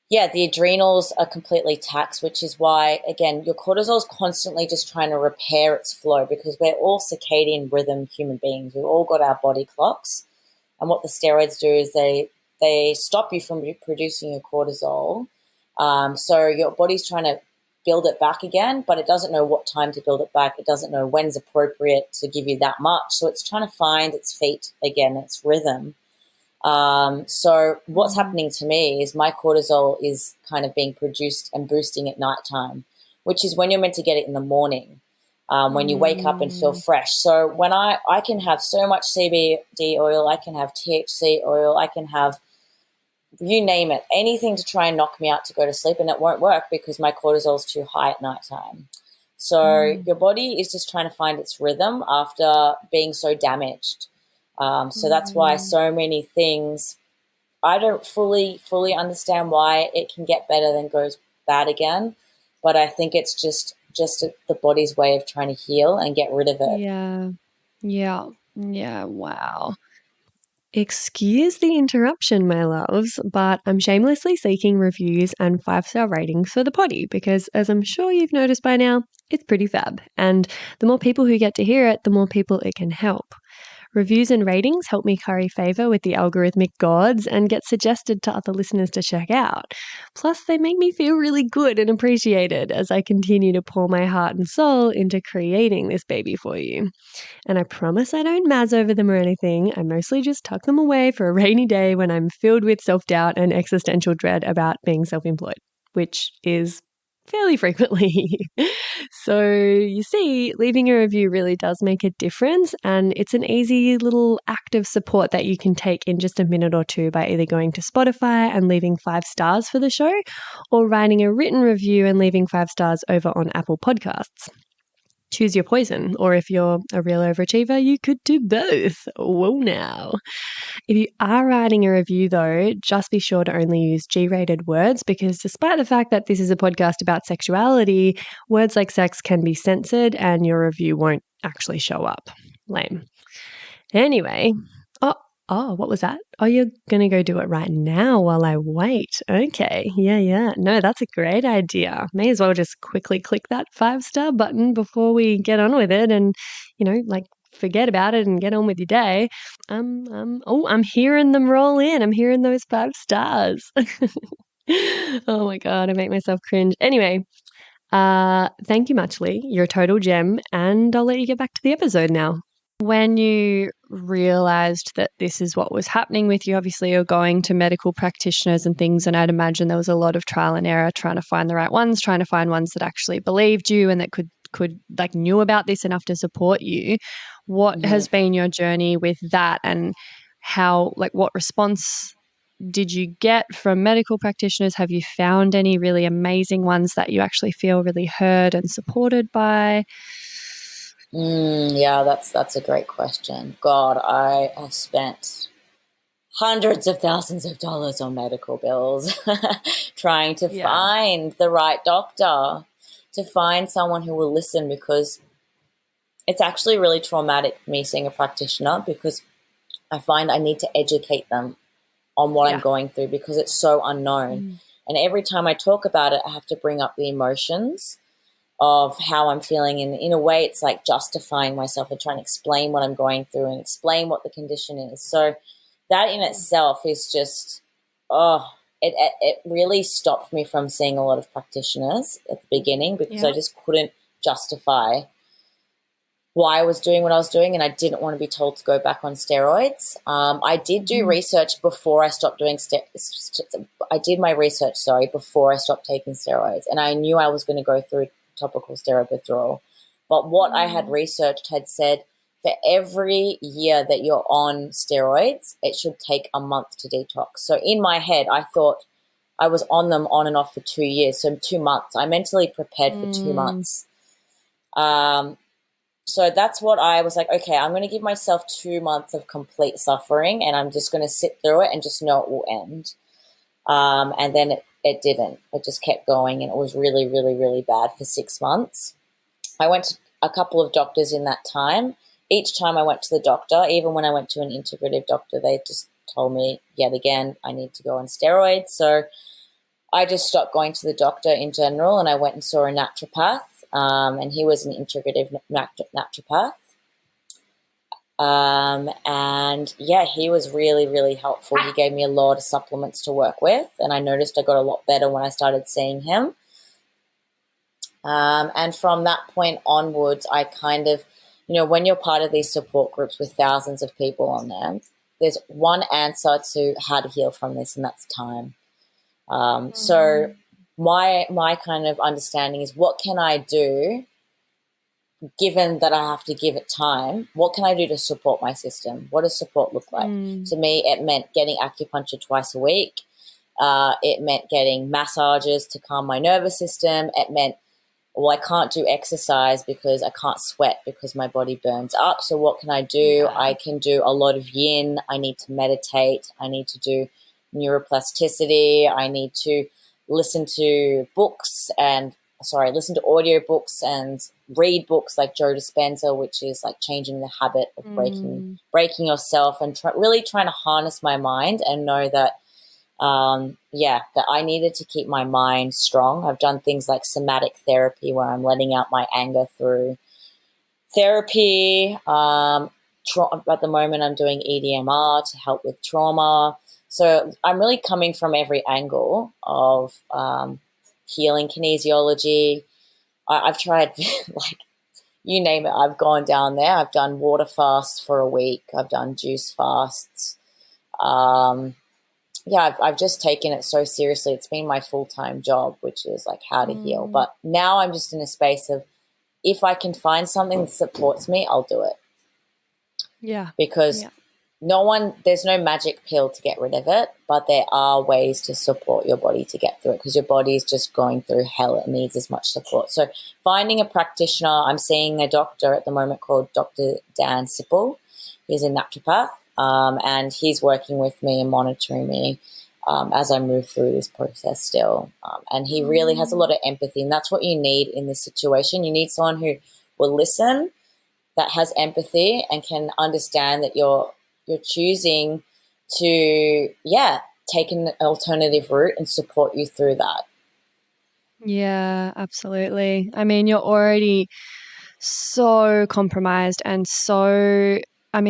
yeah, the adrenals are completely taxed, which is why, again, your cortisol is constantly just trying to repair its flow, because we're all circadian rhythm human beings. We've all got our body clocks. And what the steroids do is they stop you from producing your cortisol. So your body's trying to build it back again, but it doesn't know what time to build it back. It doesn't know when's appropriate to give you that much. So it's trying to find its feet again, its rhythm. So what's happening to me is my cortisol is kind of being produced and boosting at nighttime, which is when you're meant to get it in the morning, when you wake up and feel fresh. So when I can have so much CBD oil, I can have THC oil, I can have, you name it, anything to try and knock me out to go to sleep, and it won't work because my cortisol is too high at nighttime. So your body is just trying to find its rhythm after being so damaged. So that's why so many things, I don't fully understand why it can get better then goes bad again. But I think it's just the body's way of trying to heal and get rid of it. Yeah. Wow. Excuse the interruption, my loves, but I'm shamelessly seeking reviews and 5-star ratings for the potty because, as I'm sure you've noticed by now, it's pretty fab. And the more people who get to hear it, the more people it can help. Reviews and ratings help me curry favour with the algorithmic gods and get suggested to other listeners to check out. Plus, they make me feel really good and appreciated as I continue to pour my heart and soul into creating this baby for you. And I promise I don't mazz over them or anything. I mostly just tuck them away for a rainy day when I'm filled with self-doubt and existential dread about being self-employed, which is fairly frequently. So you see, leaving a review really does make a difference, and it's an easy little act of support that you can take in just a minute or two by either going to Spotify and leaving 5 stars for the show or writing a written review and leaving 5 stars over on Apple Podcasts. Choose your poison, or if you're a real overachiever, you could do both. Whoa now. If you are writing a review though, just be sure to only use G-rated words because despite the fact that this is a podcast about sexuality, words like sex can be censored and your review won't actually show up. Lame. Anyway, what was that? Oh, you're going to go do it right now while I wait. Okay. Yeah. No, that's a great idea. May as well just quickly click that 5-star button before we get on with it and, forget about it and get on with your day. I'm hearing them roll in. I'm hearing those 5 stars. Oh my God, I make myself cringe. Anyway, thank you muchly. You're a total gem, and I'll let you get back to the episode now. When you realized that this is what was happening with you, obviously you're going to medical practitioners and things, and I'd imagine there was a lot of trial and error trying to find the right ones, trying to find ones that actually believed you and that could knew about this enough to support you. What has been your journey with that, and how, what response did you get from medical practitioners? Have you found any really amazing ones that you actually feel really heard and supported by? Yeah, that's a great question. God, I have spent hundreds of thousands of dollars on medical bills trying to find the right doctor, to find someone who will listen, because it's actually really traumatic for me seeing a practitioner, because I find I need to educate them on what I'm going through because it's so unknown. And every time I talk about it, I have to bring up the emotions of how I'm feeling. And in a way, it's like justifying myself and trying to explain what I'm going through and explain what the condition is. So that in itself is just, it really stopped me from seeing a lot of practitioners at the beginning because I just couldn't justify why I was doing what I was doing, and I didn't want to be told to go back on steroids. I did do research before I stopped doing before I stopped taking steroids, and I knew I was going to go through topical steroid withdrawal. But what I had researched had said for every year that you're on steroids, it should take a month to detox. So in my head, I thought I was on them on and off for 2 years, so 2 months. I mentally prepared for 2 months. So that's what I was like, okay, I'm going to give myself 2 months of complete suffering, and I'm just going to sit through it and just know it will end. And then it didn't. It just kept going, and it was really, really, really bad for 6 months. I went to a couple of doctors in that time. Each time I went to the doctor, even when I went to an integrative doctor, they just told me yet again I need to go on steroids. So I just stopped going to the doctor in general, and I went and saw a naturopath. And he was an integrative naturopath. And he was really, really helpful. He gave me a lot of supplements to work with, and I noticed I got a lot better when I started seeing him. And from that point onwards, I kind of, when you're part of these support groups with thousands of people on them, there's one answer to how to heal from this, and that's time. So my kind of understanding is, what can I do given that I have to give it time? What can I do to support my system? What does support look like? To me, it meant getting acupuncture twice a week. It meant getting massages to calm my nervous system. It meant, I can't do exercise because I can't sweat because my body burns up. So what can I do? I can do a lot of yin. I need to meditate. I need to do neuroplasticity. I need to listen to books and listen to audiobooks and read books like Joe Dispenza, which is like changing the habit of breaking yourself, and really trying to harness my mind and know that, that I needed to keep my mind strong. I've done things like somatic therapy where I'm letting out my anger through therapy. At the moment I'm doing EDMR to help with trauma. So I'm really coming from every angle of healing kinesiology. I've tried, like, you name it, I've gone down there. I've done water fasts for a week. I've done juice fasts. I've just taken it so seriously. It's been my full-time job, which is like how to heal. But now I'm just in a space of, if I can find something that supports me, I'll do it. Yeah. Because there's no magic pill to get rid of it, but there are ways to support your body to get through it, because your body is just going through hell. It needs as much support. So finding a practitioner, I'm seeing a doctor at the moment called Dr. Dan Sipple. He's a naturopath, and he's working with me and monitoring me as I move through this process still. And he really has a lot of empathy, and that's what you need in this situation. You need someone who will listen, that has empathy and can understand that you're choosing to, take an alternative route and support you through that. Yeah, absolutely. I mean, you're already so compromised and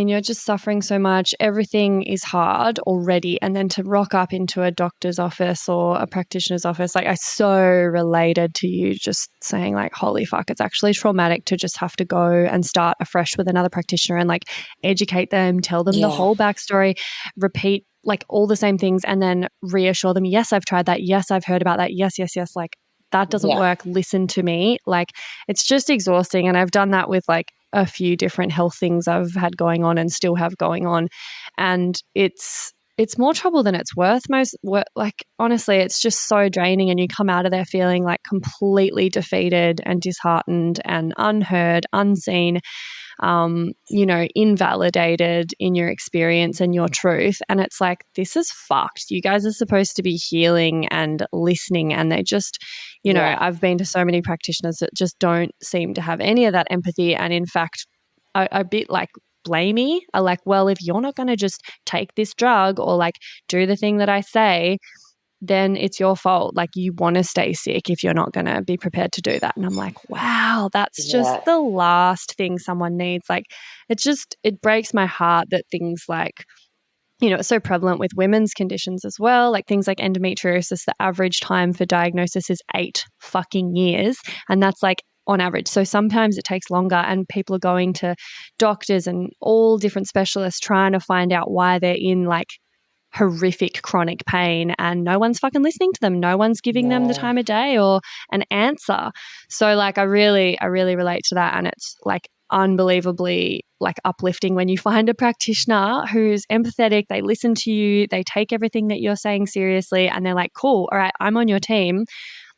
you're just suffering so much. Everything is hard already. And then to rock up into a doctor's office or a practitioner's office, like, I so related to you just saying, like, holy fuck, it's actually traumatic to just have to go and start afresh with another practitioner and like educate them, tell them the whole backstory, repeat like all the same things, and then reassure them, yes, I've tried that. Yes, I've heard about that. Yes, yes, yes. Like, that doesn't work. Listen to me. Like, it's just exhausting. And I've done that with like a few different health things I've had going on and still have going on. And it's more trouble than it's worth. Like, honestly, it's just so draining, and you come out of there feeling like completely defeated and disheartened and unheard, unseen, invalidated in your experience and your truth. And it's like, this is fucked. You guys are supposed to be healing and listening, and they just, I've been to so many practitioners that just don't seem to have any of that empathy, and in fact, a bit like blamey, are like, well, if you're not going to just take this drug or like do the thing that I say, then it's your fault. Like, you want to stay sick if you're not going to be prepared to do that. And I'm like, wow, that's just the last thing someone needs. Like, it breaks my heart that things like, it's so prevalent with women's conditions as well. Like things like endometriosis, the average time for diagnosis is 8 fucking years. And that's like on average. So sometimes it takes longer, and people are going to doctors and all different specialists trying to find out why they're in like horrific chronic pain, and no one's fucking listening to them. No one's giving them the time of day or an answer. So like, I really relate to that, and it's like unbelievably like uplifting when you find a practitioner who's empathetic, they listen to you, they take everything that you're saying seriously, and they're like, cool, all right, I'm on your team.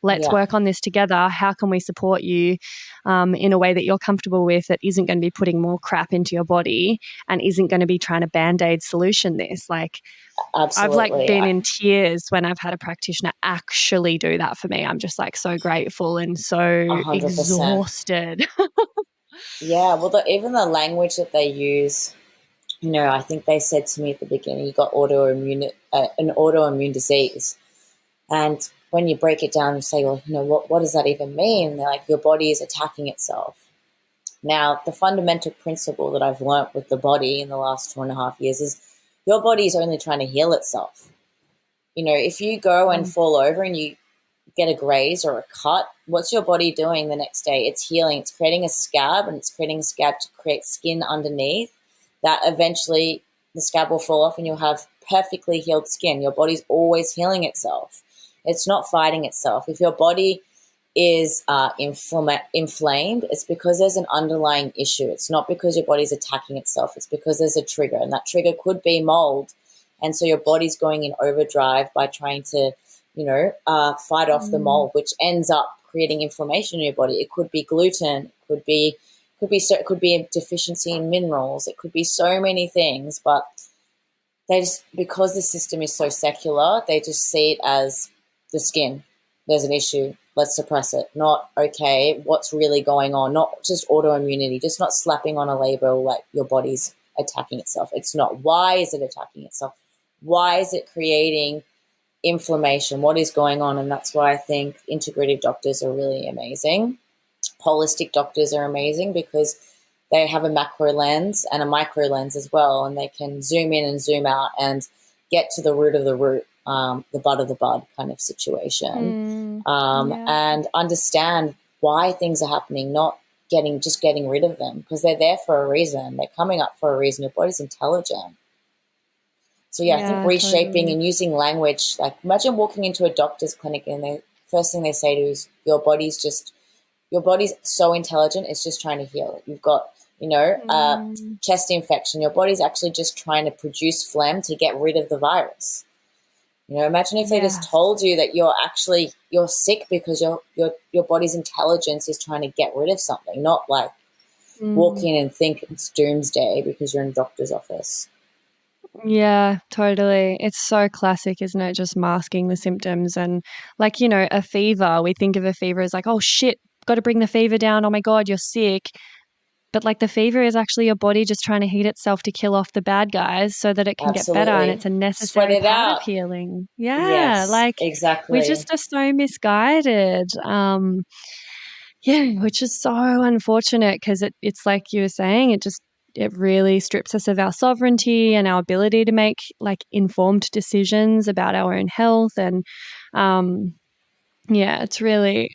Let's work on this together. How can we support you in a way that you're comfortable with, that isn't going to be putting more crap into your body and isn't going to be trying to Band-Aid solution this? Like, Absolutely. I've like been in tears when I've had a practitioner actually do that for me. I'm just like so grateful and so 100%. exhausted. Yeah, well, even the language that they use, I think they said to me at the beginning, you got an autoimmune disease. And when you break it down and say, well, what does that even mean? And they're like, your body is attacking itself. Now, the fundamental principle that I've learnt with the body in the last 2.5 years is your body is only trying to heal itself. If you go and fall over and you get a graze or a cut, what's your body doing the next day? It's healing. It's creating a scab, and it's creating a scab to create skin underneath that eventually the scab will fall off and you'll have perfectly healed skin. Your body's always healing itself. It's not fighting itself. If your body is inflamed, it's because there's an underlying issue. It's not because your body's attacking itself. It's because there's a trigger, and that trigger could be mold. And so your body's going in overdrive by trying to, fight off the mold, which ends up creating inflammation in your body. It could be gluten. It could be a deficiency in minerals. It could be so many things, but because the system is so secular, they just see it as the skin. There's an issue. let's suppress it. Not, okay, what's really going on? Not just autoimmunity, just not slapping on a label like your body's attacking itself. It's not. Why is it attacking itself? Why is it creating inflammation? What is going on? And that's why I think integrative doctors are really amazing. Holistic doctors are amazing because they have a macro lens and a micro lens as well, and they can zoom in and zoom out and get to the root of the root, the bud of the bud kind of situation, and understand why things are happening, not just getting rid of them, because they're there for a reason. They're coming up for a reason. Your body's intelligent. So, I think reshaping and using language, like imagine walking into a doctor's clinic and the first thing they say to you is your body's so intelligent, it's just trying to heal it. You've got, chest infection. Your body's actually just trying to produce phlegm to get rid of the virus. Imagine if they just told you that you're sick because your body's intelligence is trying to get rid of something, not like walk in and think it's doomsday because you're in a doctor's office. Yeah, totally. It's so classic, isn't it? Just masking the symptoms. And like, a fever, we think of a fever as like, oh shit, got to bring the fever down. Oh my God, you're sick. But like the fever is actually your body just trying to heat itself to kill off the bad guys so that it can get better, and it's a necessary part of healing. Yeah, yes, exactly. We just are so misguided. Which is so unfortunate because it's like you were saying, it really strips us of our sovereignty and our ability to make like informed decisions about our own health. And it's really,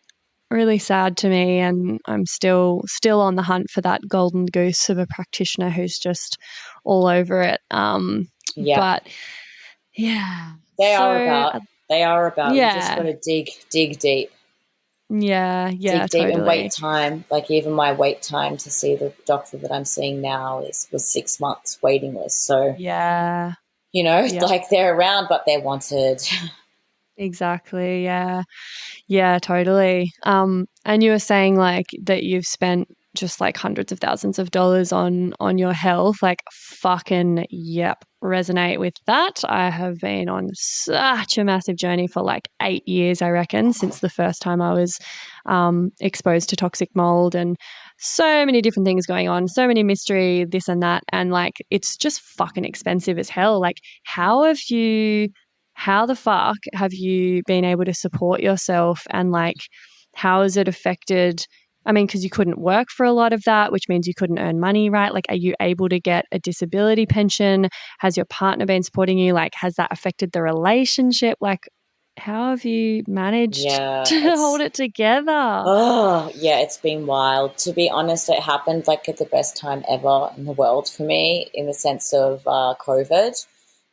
really sad to me, and I'm still on the hunt for that golden goose of a practitioner who's just all over it. But they are about. Yeah. You just got to dig deep. Yeah, dig deep totally. And wait time. Like even my wait time to see the doctor that I'm seeing now was 6 months waiting list. So like they're around, but they're wanted. Exactly. Yeah, totally. And you were saying like that you've spent just like hundreds of thousands of dollars on your health. Like fucking resonate with that. I have been on such a massive journey for like 8 years, I reckon, since the first time I was exposed to toxic mold, and so many different things going on, so many mystery, this and that, and like it's just fucking expensive as hell. Like how the fuck have you been able to support yourself, and like how has it affected? I mean, because you couldn't work for a lot of that, which means you couldn't earn money, right? Like, are you able to get a disability pension? Has your partner been supporting you? Like, has that affected the relationship? Like, how have you managed to hold it together? Oh, yeah, it's been wild. To be honest, it happened like at the best time ever in the world for me, in the sense of COVID,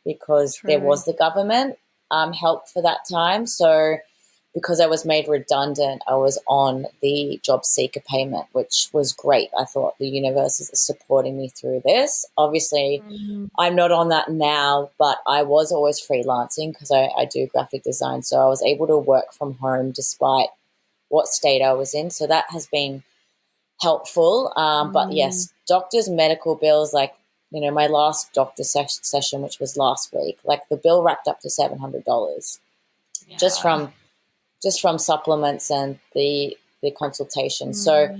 because there was the government help for that time. So because I was made redundant, I was on the job seeker payment, which was great. I thought the universe is supporting me through this. Obviously, I'm not on that now, but I was always freelancing because I do graphic design. So I was able to work from home despite what state I was in. So that has been helpful. But yes, doctors' medical bills, like, my last doctor session, which was last week, like the bill racked up to $700 just from supplements and the consultation. So,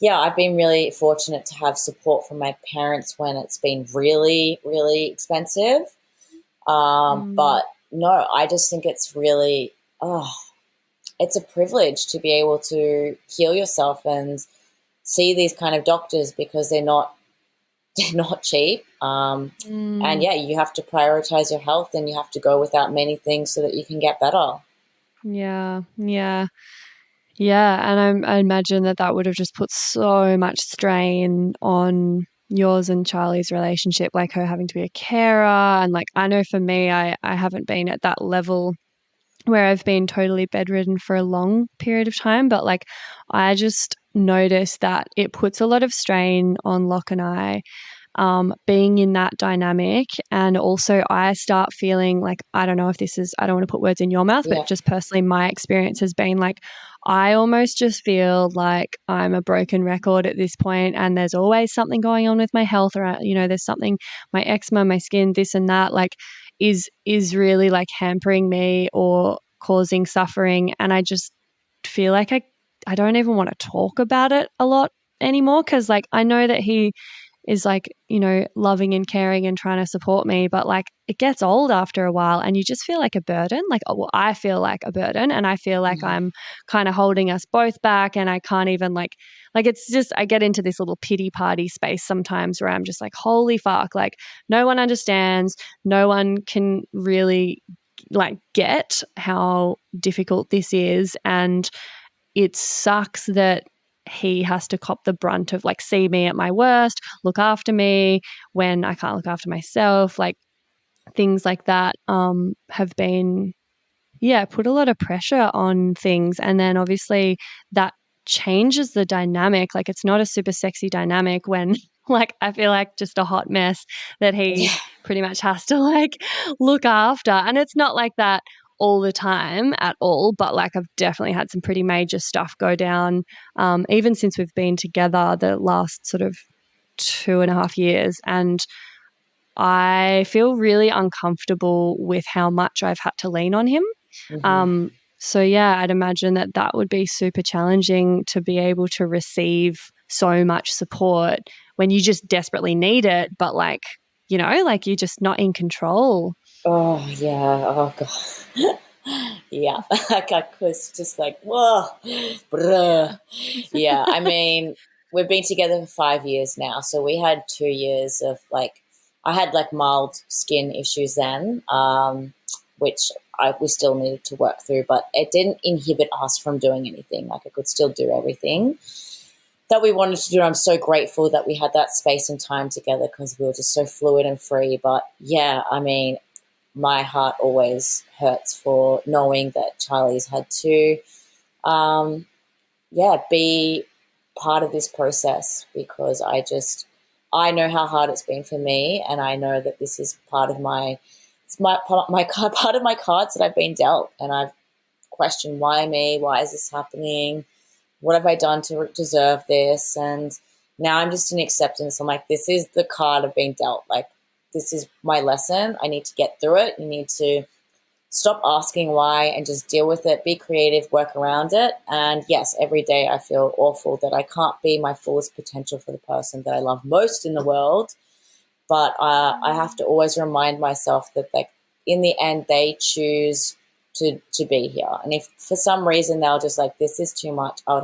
I've been really fortunate to have support from my parents when it's been really, really expensive. But no, I just think it's really, it's a privilege to be able to heal yourself and see these kind of doctors, because they're not cheap. And you have to prioritize your health, and you have to go without many things so that you can get better. Yeah. And I imagine that would have just put so much strain on yours and Charlie's relationship, like her having to be a carer. And like, I know for me, I haven't been at that level where I've been totally bedridden for a long period of time, but like I just noticed that it puts a lot of strain on Locke and I, being in that dynamic. And also I start feeling like, I don't know if this is, I don't want to put words in your mouth, but just personally my experience has been like, I almost just feel like I'm a broken record at this point, and there's always something going on with my health, or there's something, my eczema, my skin, this and that, like is really like hampering me or causing suffering. And I just feel like I don't even want to talk about it a lot anymore, because like I know that he is like, you know, loving and caring and trying to support me, but like it gets old after a while and you just feel like a burden. Like, well, I feel like a burden, and I feel like I'm kind of holding us both back, and I can't even like it's just, I get into this little pity party space sometimes where I'm just like, holy fuck, like no one understands, no one can really like get how difficult this is, and it sucks that he has to cop the brunt of like see me at my worst, look after me when I can't look after myself. Like things like that have been, put a lot of pressure on things. And then obviously that changes the dynamic. Like it's not a super sexy dynamic when like I feel like just a hot mess that he pretty much has to like look after. And it's not like that all the time at all, but like I've definitely had some pretty major stuff go down even since we've been together the last sort of 2.5 years, and I feel really uncomfortable with how much I've had to lean on him. So yeah, I'd imagine that would be super challenging to be able to receive so much support when you just desperately need it, but like, you know, like you're just not in control. Oh, yeah. Oh, God. Yeah. Like I was just like, whoa. Bruh. Yeah. I mean, we've been together for 5 years now. So we had 2 years of like, I had like mild skin issues then, which we still needed to work through, but it didn't inhibit us from doing anything. Like I could still do everything that we wanted to do. I'm so grateful that we had that space and time together because we were just so fluid and free. But yeah, I mean, my heart always hurts for knowing that Charlie's had to, be part of this process, because I know how hard it's been for me, and I know that this is part of my part of my cards that I've been dealt, and I've questioned why me, why is this happening, what have I done to deserve this, and now I'm just in acceptance. I'm like, this is the card I've been dealt. Like, this is my lesson. I need to get through it. You need to stop asking why and just deal with it, be creative, work around it. And yes, every day I feel awful that I can't be my fullest potential for the person that I love most in the world. But I have to always remind myself that, like, in the end, they choose to be here. And if for some reason they're just like, this is too much, I would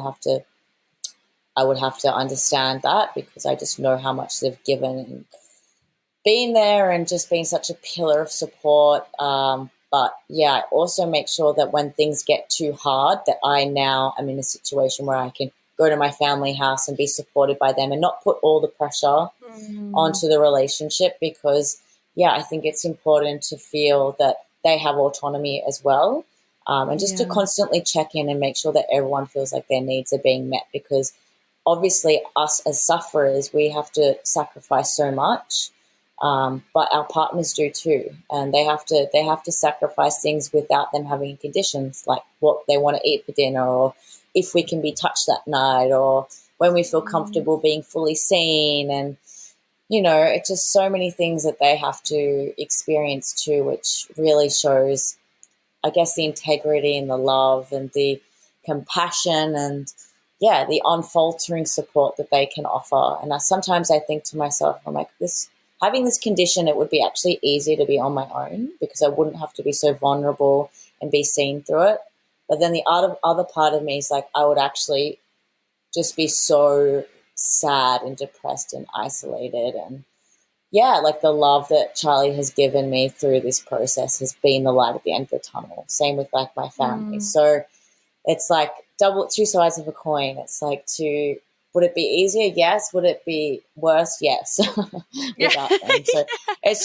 have to understand that, because I just know how much they've given and been there and just been such a pillar of support. But yeah, I also make sure that when things get too hard, that I now am in a situation where I can go to my family house and be supported by them and not put all the pressure onto the relationship, because I think it's important to feel that they have autonomy as well, and just to constantly check in and make sure that everyone feels like their needs are being met, because obviously us as sufferers, we have to sacrifice so much, but our partners do too, and they have to sacrifice things without them having conditions, like what they want to eat for dinner, or if we can be touched that night, or when we feel comfortable being fully seen. And you know, it's just so many things that they have to experience too, which really shows, I guess, the integrity and the love and the compassion and, the unfaltering support that they can offer. And sometimes I think to myself, I'm like, having this condition, it would be actually easier to be on my own, because I wouldn't have to be so vulnerable and be seen through it. But then the other part of me is like, I would actually just be so sad and depressed and isolated. And like the love that Charlie has given me through this process has been the light at the end of the tunnel. Same with like my family. So it's like two sides of a coin. It's like, would it be easier? Yes. Would it be worse? Yes. Without them. So it's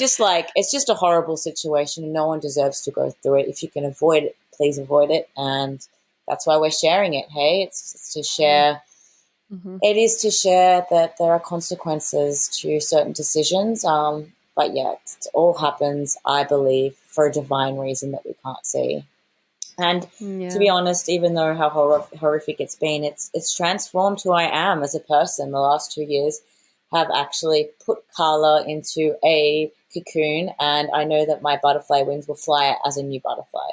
just a horrible situation, and no one deserves to go through it. If you can avoid it, please avoid it. And that's why we're sharing it. Hey, it's to share. It is to share that there are consequences to certain decisions. But it all happens, I believe, for a divine reason that we can't see. And to be honest, even though how horrific it's been, it's transformed who I am as a person. The last 2 years have actually put Carla into a cocoon, and I know that my butterfly wings will fly as a new butterfly.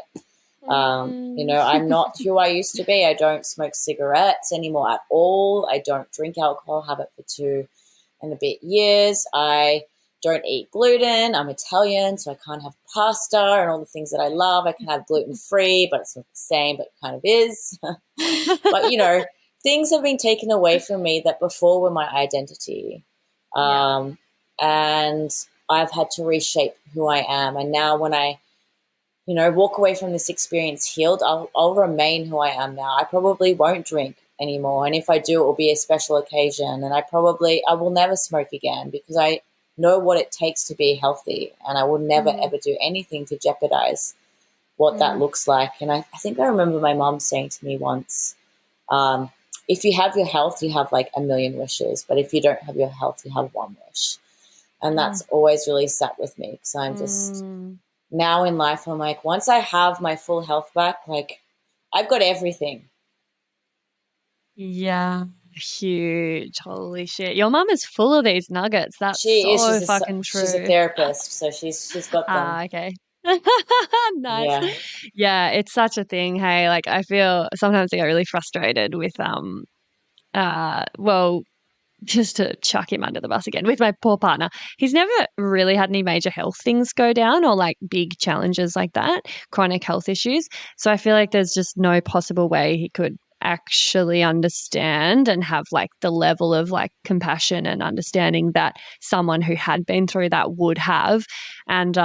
I'm not who I used to be. I don't smoke cigarettes anymore at all. I don't drink alcohol, have it for 2 and a bit years. I don't eat gluten. I'm Italian, so I can't have pasta and all the things that I love. I can have gluten-free, but it's not the same, but it kind of is. But, things have been taken away from me that before were my identity. And I've had to reshape who I am. And now when I walk away from this experience healed, I'll remain who I am now. I probably won't drink anymore. And if I do, it will be a special occasion. And I will never smoke again because I know what it takes to be healthy. And I will never, ever do anything to jeopardize what that looks like. And I think I remember my mom saying to me once, if you have your health, you have like a million wishes. But if you don't have your health, you have one wish. And that's always really sat with me because I'm just... Now in life, I'm like, once I have my full health back, like I've got everything. Yeah, huge. Holy shit. Your mum is full of these nuggets. That's She's fucking true. She's a therapist, so she's got them. Okay. Nice. Yeah. Yeah, it's such a thing. Hey, like I feel sometimes I get really frustrated with just to chuck him under the bus again with my poor partner. He's never really had any major health things go down or like big challenges like that, chronic health issues. So I feel like there's just no possible way he could actually understand and have like the level of like compassion and understanding that someone who had been through that would have. And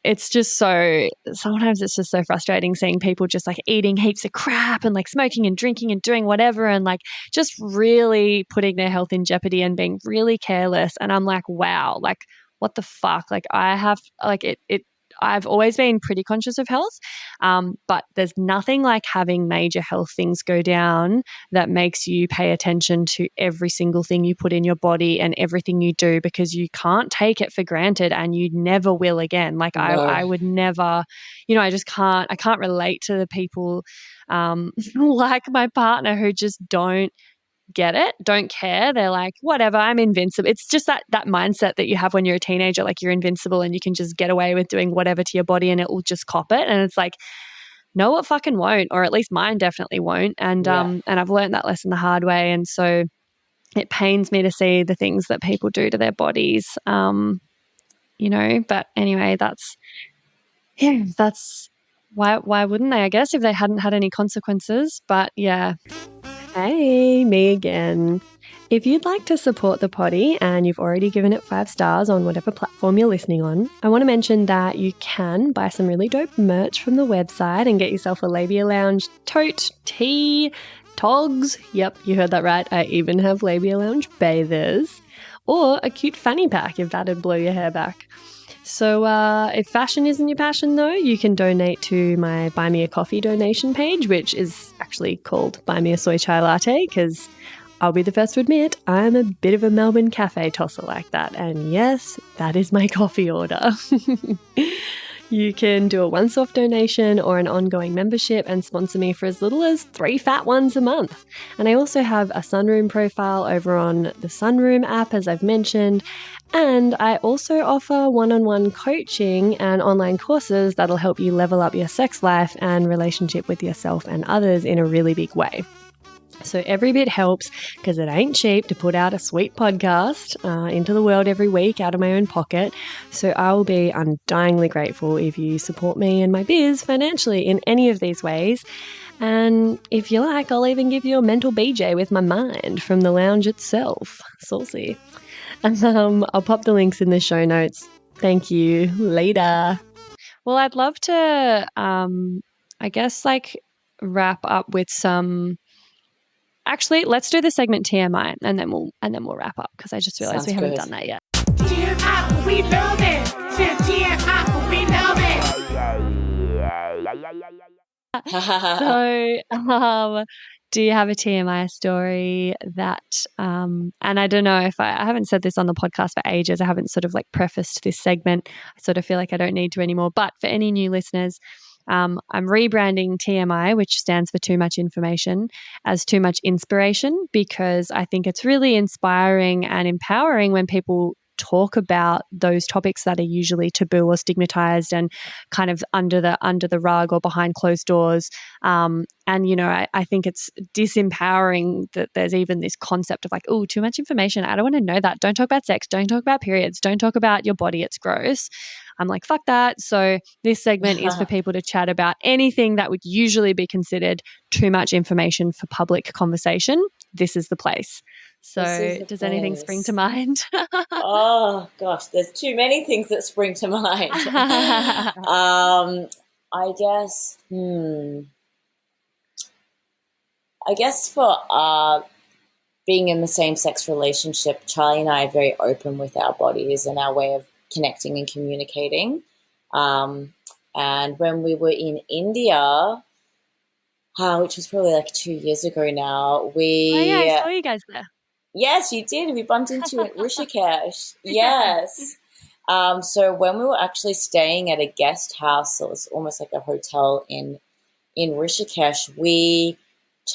it's just sometimes it's just so frustrating seeing people just like eating heaps of crap and like smoking and drinking and doing whatever and like just really putting their health in jeopardy and being really careless. And I'm like, wow, like what the fuck? Like I've always been pretty conscious of health, but there's nothing like having major health things go down that makes you pay attention to every single thing you put in your body and everything you do because you can't take it for granted and you never will again. Like No. I would never, I can't relate to the people like my partner who just don't get it, don't care. They're like, whatever, I'm invincible. It's just that mindset that you have when you're a teenager, like you're invincible and you can just get away with doing whatever to your body and it will just cop it. And it's like, no, it fucking won't, or at least mine definitely won't. And I've learned that lesson the hard way. And so it pains me to see the things that people do to their bodies. But anyway, that's why wouldn't they, I guess, if they hadn't had any consequences. But yeah. Hey, me again. If you'd like to support the potty and you've already given it 5 stars on whatever platform you're listening on, I want to mention that you can buy some really dope merch from the website and get yourself a Labia Lounge tote, tee, togs. Yep, you heard that right. I even have Labia Lounge bathers. Or a cute fanny pack if that'd blow your hair back. So if fashion isn't your passion, though, you can donate to my Buy Me a Coffee donation page, which is actually called Buy Me a Soy Chai Latte, because I'll be the first to admit I'm a bit of a Melbourne cafe tosser like that. And yes, that is my coffee order. You can do a once-off donation or an ongoing membership and sponsor me for as little as 3 fat ones a month. And I also have a Sunroom profile over on the Sunroom app, as I've mentioned. And I also offer one-on-one coaching and online courses that'll help you level up your sex life and relationship with yourself and others in a really big way. So every bit helps because it ain't cheap to put out a sweet podcast into the world every week out of my own pocket. So I will be undyingly grateful if you support me and my biz financially in any of these ways. And if you like, I'll even give you a mental BJ with my mind from the lounge itself. Saucy. And I'll pop the links in the show notes. Thank you. Later. Well, I'd love to, wrap up with some... Actually, let's do the segment TMI and then we'll wrap up because I just realized we haven't done that yet. TMI, we love it. TMI, we love it. So, do you have a TMI story that, and I don't know if I haven't said this on the podcast for ages. I haven't sort of like prefaced this segment. I sort of feel like I don't need to anymore. But for any new listeners, I'm rebranding TMI, which stands for Too Much Information, as Too Much Inspiration, because I think it's really inspiring and empowering when people talk about those topics that are usually taboo or stigmatized and kind of under the rug or behind closed doors. And, you know, I think it's disempowering that there's even this concept of like, oh, too much information. I don't want to know that. Don't talk about sex. Don't talk about periods. Don't talk about your body. It's gross. I'm like, fuck that. So this segment is for people to chat about anything that would usually be considered too much information for public conversation. This is the place. So does anything spring to mind? Oh, gosh, there's too many things that spring to mind. I guess for being in the same-sex relationship, Charlie and I are very open with our bodies and our way of connecting and communicating. And when we were in India, which was probably like 2 years ago now, I saw you guys there. Yes, you did. We bumped into you at Rishikesh. Yes. So when we were actually staying at a guest house, it was almost like a hotel in Rishikesh,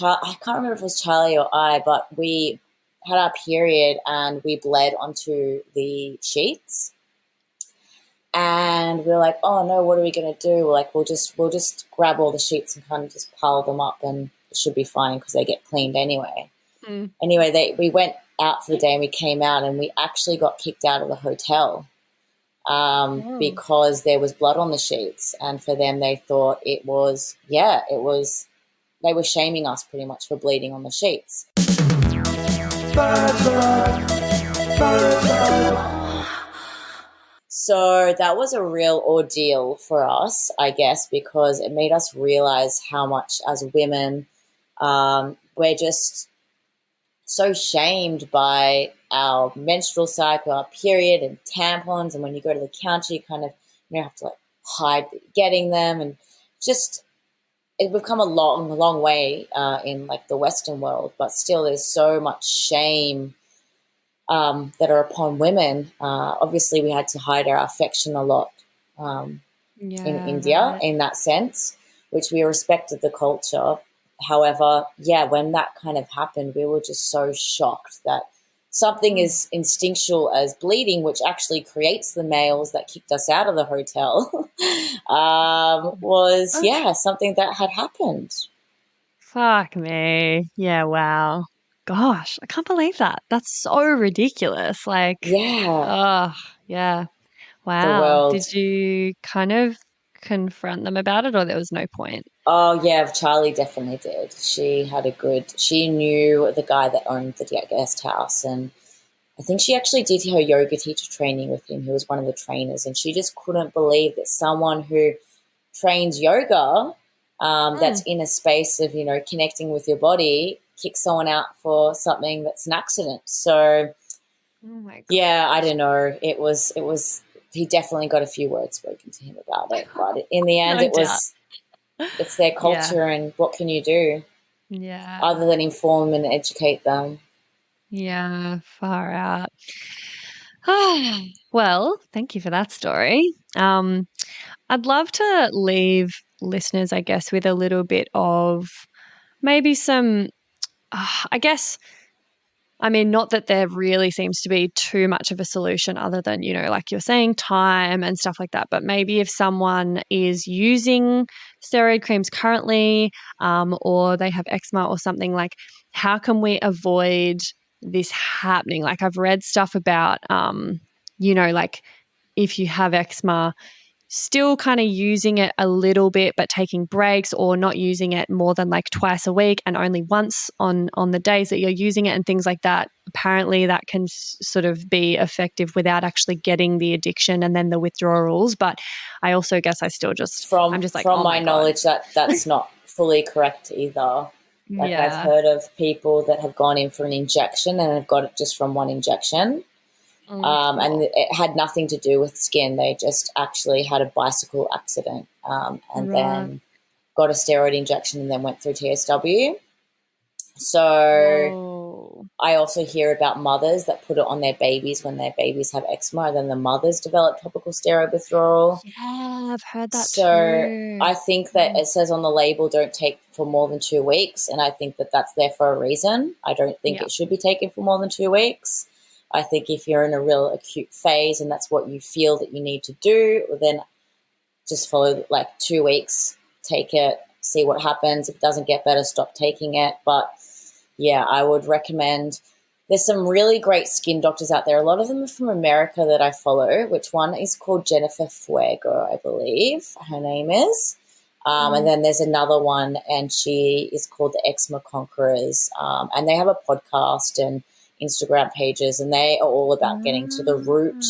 I can't remember if it was Charlie or I, but we had our period and we bled onto the sheets. And we were like, oh no, what are we going to do? We're like, we'll just grab all the sheets and kind of just pile them up and it should be fine because they get cleaned anyway. Anyway, we went out for the day and we came out and we actually got kicked out of the hotel because there was blood on the sheets. And for them, they thought they were shaming us pretty much for bleeding on the sheets. So that was a real ordeal for us, I guess, because it made us realize how much as women we're just so shamed by our menstrual cycle, our period and tampons. And when you go to the counter, you kind of have to like hide getting them. And just it's become a long way in like the Western world, but still there's so much shame that are upon women. Obviously, we had to hide our affection a lot in India in that sense, which we respected the culture. However, when that kind of happened, we were just so shocked that something as instinctual as bleeding, which actually creates the males that kicked us out of the hotel, was something that had happened. Fuck me. Yeah, wow. Gosh, I can't believe that. That's so ridiculous. Like, wow. Did you kind of confront them about it or there was no point? Oh, yeah, Charlie definitely did. She knew the guy that owned the guest house, and I think she actually did her yoga teacher training with him. He was one of the trainers, and she just couldn't believe that someone who trains yoga that's in a space of, connecting with your body kicks someone out for something that's an accident. So, I don't know. It was he definitely got a few words spoken to him about it, but in the end it's their culture and what can you do? Yeah. Other than inform and educate them. Yeah, far out. Well, thank you for that story. I'd love to leave listeners, I guess, with a little bit of maybe some, not that there really seems to be too much of a solution other than, like you're saying, time and stuff like that. But maybe if someone is using steroid creams currently or they have eczema or something, like how can we avoid this happening? Like I've read stuff about, like if you have eczema, still kind of using it a little bit but taking breaks or not using it more than like twice a week and only once on the days that you're using it and things like that. Apparently that can sort of be effective without actually getting the addiction and then the withdrawals. But I also guess I still just from my knowledge that's not fully correct either. I've heard of people that have gone in for an injection and have got it just from one injection. And it had nothing to do with skin. They just actually had a bicycle accident then got a steroid injection and then went through TSW. So I also hear about mothers that put it on their babies when their babies have eczema and then the mothers develop topical steroid withdrawal. Yeah, I've heard that too. I think that it says on the label don't take for more than 2 weeks, and I think that that's there for a reason. I don't think it should be taken for more than 2 weeks. I think if you're in a real acute phase and that's what you feel that you need to do, then just follow like 2 weeks, take it, see what happens. If it doesn't get better, stop taking it. But yeah, I would recommend. There's some really great skin doctors out there. A lot of them are from America that I follow, which one is called Jennifer Fuego, I believe her name is. And then there's another one, and she is called the Eczema Conquerors. And they have a podcast and Instagram pages, and they are all about getting to the root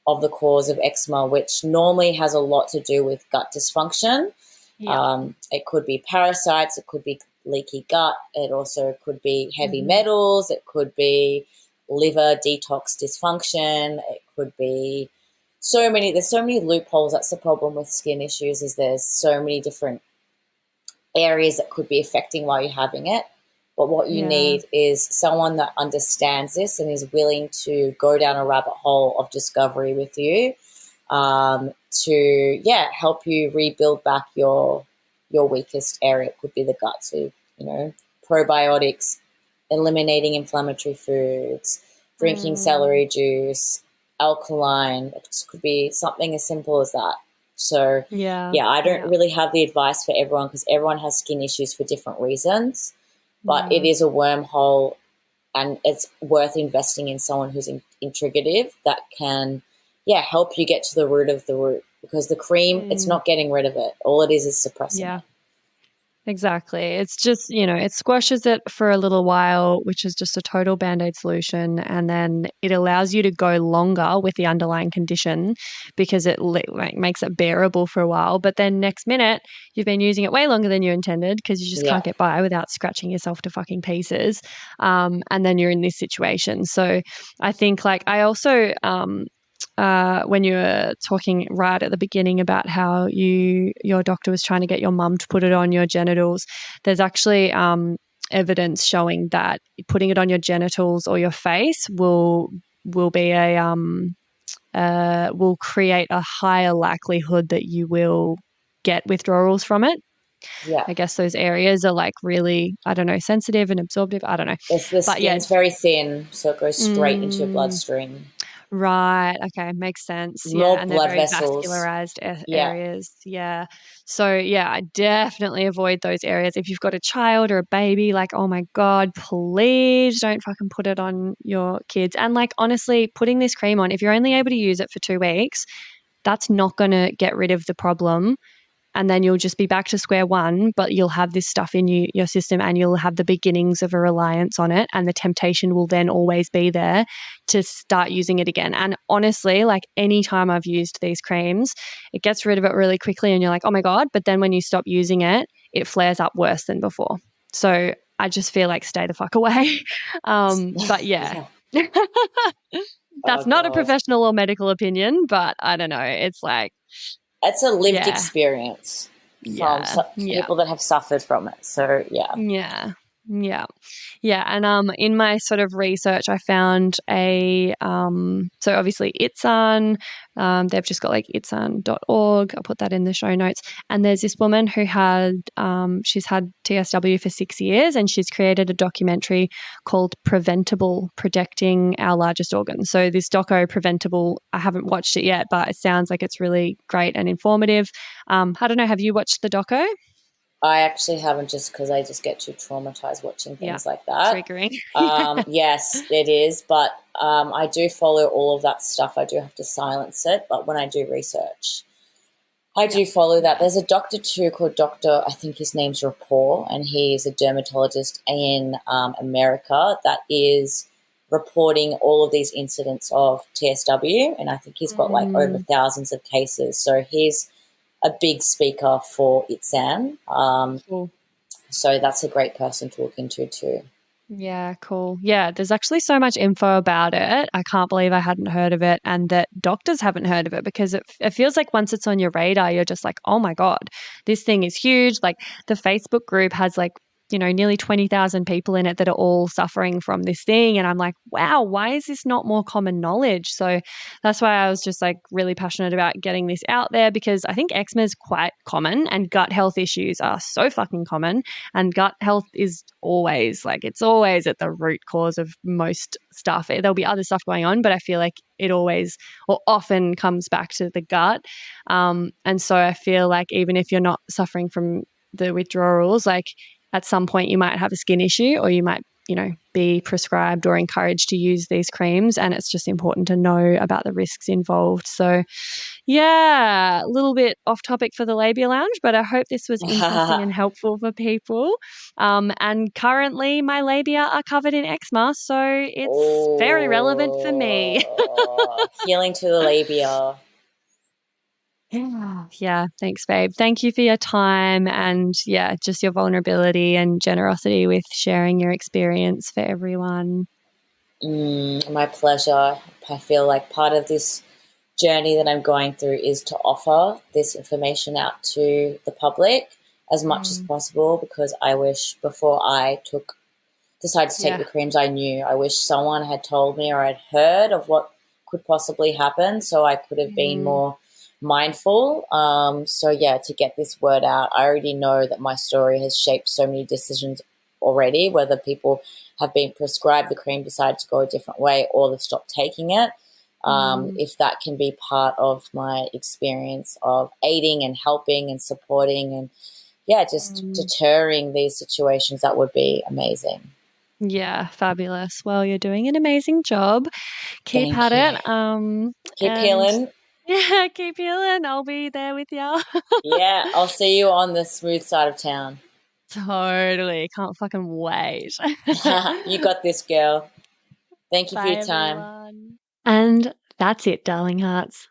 of the cause of eczema, which normally has a lot to do with gut dysfunction. Yeah. It could be parasites, it could be leaky gut, it also could be heavy metals, it could be liver detox dysfunction, it could be there's so many loopholes. That's the problem with skin issues, is there's so many different areas that could be affecting while you're having it. But what you need is someone that understands this and is willing to go down a rabbit hole of discovery with you, to help you rebuild back your weakest area. It could be the gut, so probiotics, eliminating inflammatory foods, drinking celery juice, alkaline. It could be something as simple as that. So I don't really have the advice for everyone, because everyone has skin issues for different reasons. But it is a wormhole, and it's worth investing in someone who's integrative that can, help you get to the root of the root, because the cream, it's not getting rid of it. All it is suppressing it. Exactly. It's just, it squashes it for a little while, which is just a total Band-Aid solution. And then it allows you to go longer with the underlying condition, because it makes it bearable for a while. But then next minute, you've been using it way longer than you intended, because you just can't get by without scratching yourself to fucking pieces. And then you're in this situation. So I think I also, when you were talking right at the beginning about how your doctor was trying to get your mum to put it on your genitals, there's actually evidence showing that putting it on your genitals or your face will be will create a higher likelihood that you will get withdrawals from it. Yeah. I guess those areas are really, I don't know, sensitive and absorptive. I don't know. The skin's very thin, so it goes straight into your bloodstream. Right. Okay. Makes sense. More and blood they're very vessels. vascularized areas. Yeah. So I definitely avoid those areas. If you've got a child or a baby, oh my God, please don't fucking put it on your kids. And honestly, putting this cream on, if you're only able to use it for 2 weeks, that's not going to get rid of the problem. And then you'll just be back to square one, but you'll have this stuff in your system, and you'll have the beginnings of a reliance on it, and the temptation will then always be there to start using it again. And honestly, any time I've used these creams, it gets rid of it really quickly and you're like, oh my God. But then when you stop using it, it flares up worse than before. So I just feel stay the fuck away. But that's not a professional or medical opinion, but I don't know. It's it's a lived experience from people that have suffered from it. So, And in my sort of research, I found so obviously Itsan, they've just got itsan.org. I'll put that in the show notes. And there's this woman who she's had TSW for 6 years, and she's created a documentary called Preventable, Protecting Our Largest Organ. So this doco, Preventable, I haven't watched it yet, but it sounds like it's really great and informative. I don't know, have you watched the doco? I actually haven't, just because I just get too traumatized watching things like that. Triggering. Yes, it is. But I do follow all of that stuff. I do have to silence it. But when I do research, I do follow that. There's a doctor too called Dr. I think his name's Rapport, and he is a dermatologist in America that is reporting all of these incidents of TSW. And I think he's got over thousands of cases. So he's a big speaker for Eczema. Cool. So that's a great person to look into too. Yeah, cool. Yeah, there's actually so much info about it. I can't believe I hadn't heard of it, and that doctors haven't heard of it, because it feels like once it's on your radar, you're just like, oh my God, this thing is huge. The Facebook group has nearly 20,000 people in it that are all suffering from this thing. And I'm like, wow, why is this not more common knowledge? So that's why I was just like really passionate about getting this out there, because I think eczema is quite common and gut health issues are so fucking common. And gut health is always it's always at the root cause of most stuff. There'll be other stuff going on, but I feel like it always or often comes back to the gut. And so I feel like even if you're not suffering from the withdrawals, like at some point you might have a skin issue or you might, be prescribed or encouraged to use these creams, and it's just important to know about the risks involved. So yeah, a little bit off topic for the Labia Lounge, but I hope this was interesting and helpful for people. And currently my labia are covered in eczema, so it's very relevant for me. Healing to the labia. Yeah, thanks, babe. Thank you for your time and just your vulnerability and generosity with sharing your experience for everyone. My pleasure. I feel like part of this journey that I'm going through is to offer this information out to the public as much as possible, because I wish before I decided to take the creams, I wish someone had told me or I'd heard of what could possibly happen, so I could have been more mindful. To get this word out, I already know that my story has shaped so many decisions already, whether people have been prescribed the cream, decided to go a different way, or they've stopped taking it. If that can be part of my experience of aiding and helping and supporting and deterring these situations, that would be amazing. Yeah, fabulous. Well, you're doing an amazing job. Keep Thank at you. it. Keep healing. Yeah, keep healing. I'll be there with you. Yeah, I'll see you on the smooth side of town. Totally. Can't fucking wait. You got this, girl. Thank you Bye, for your time. everyone. And that's it, darling hearts.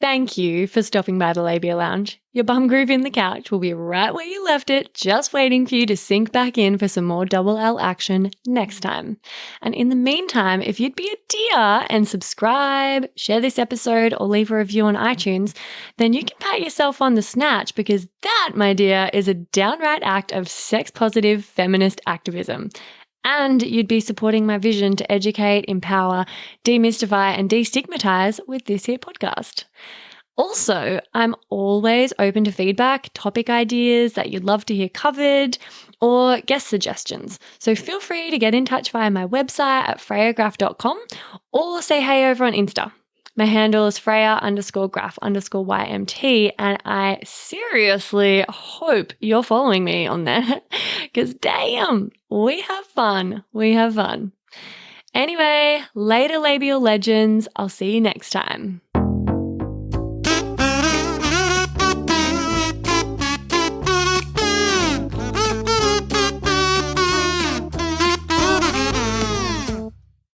Thank you for stopping by the Labia Lounge. Your bum groove in the couch will be right where you left it, just waiting for you to sink back in for some more double L action next time. And in the meantime, if you'd be a dear and subscribe, share this episode, or leave a review on iTunes, then you can pat yourself on the snatch, because that, my dear, is a downright act of sex-positive feminist activism. And you'd be supporting my vision to educate, empower, demystify, and destigmatize with this here podcast. Also, I'm always open to feedback, topic ideas that you'd love to hear covered, or guest suggestions. So feel free to get in touch via my website at freyagraph.com or say hey over on Insta. My handle is Freya_graph_YMT, and I seriously hope you're following me on there, because damn, we have fun. We have fun. Anyway, later labial legends. I'll see you next time.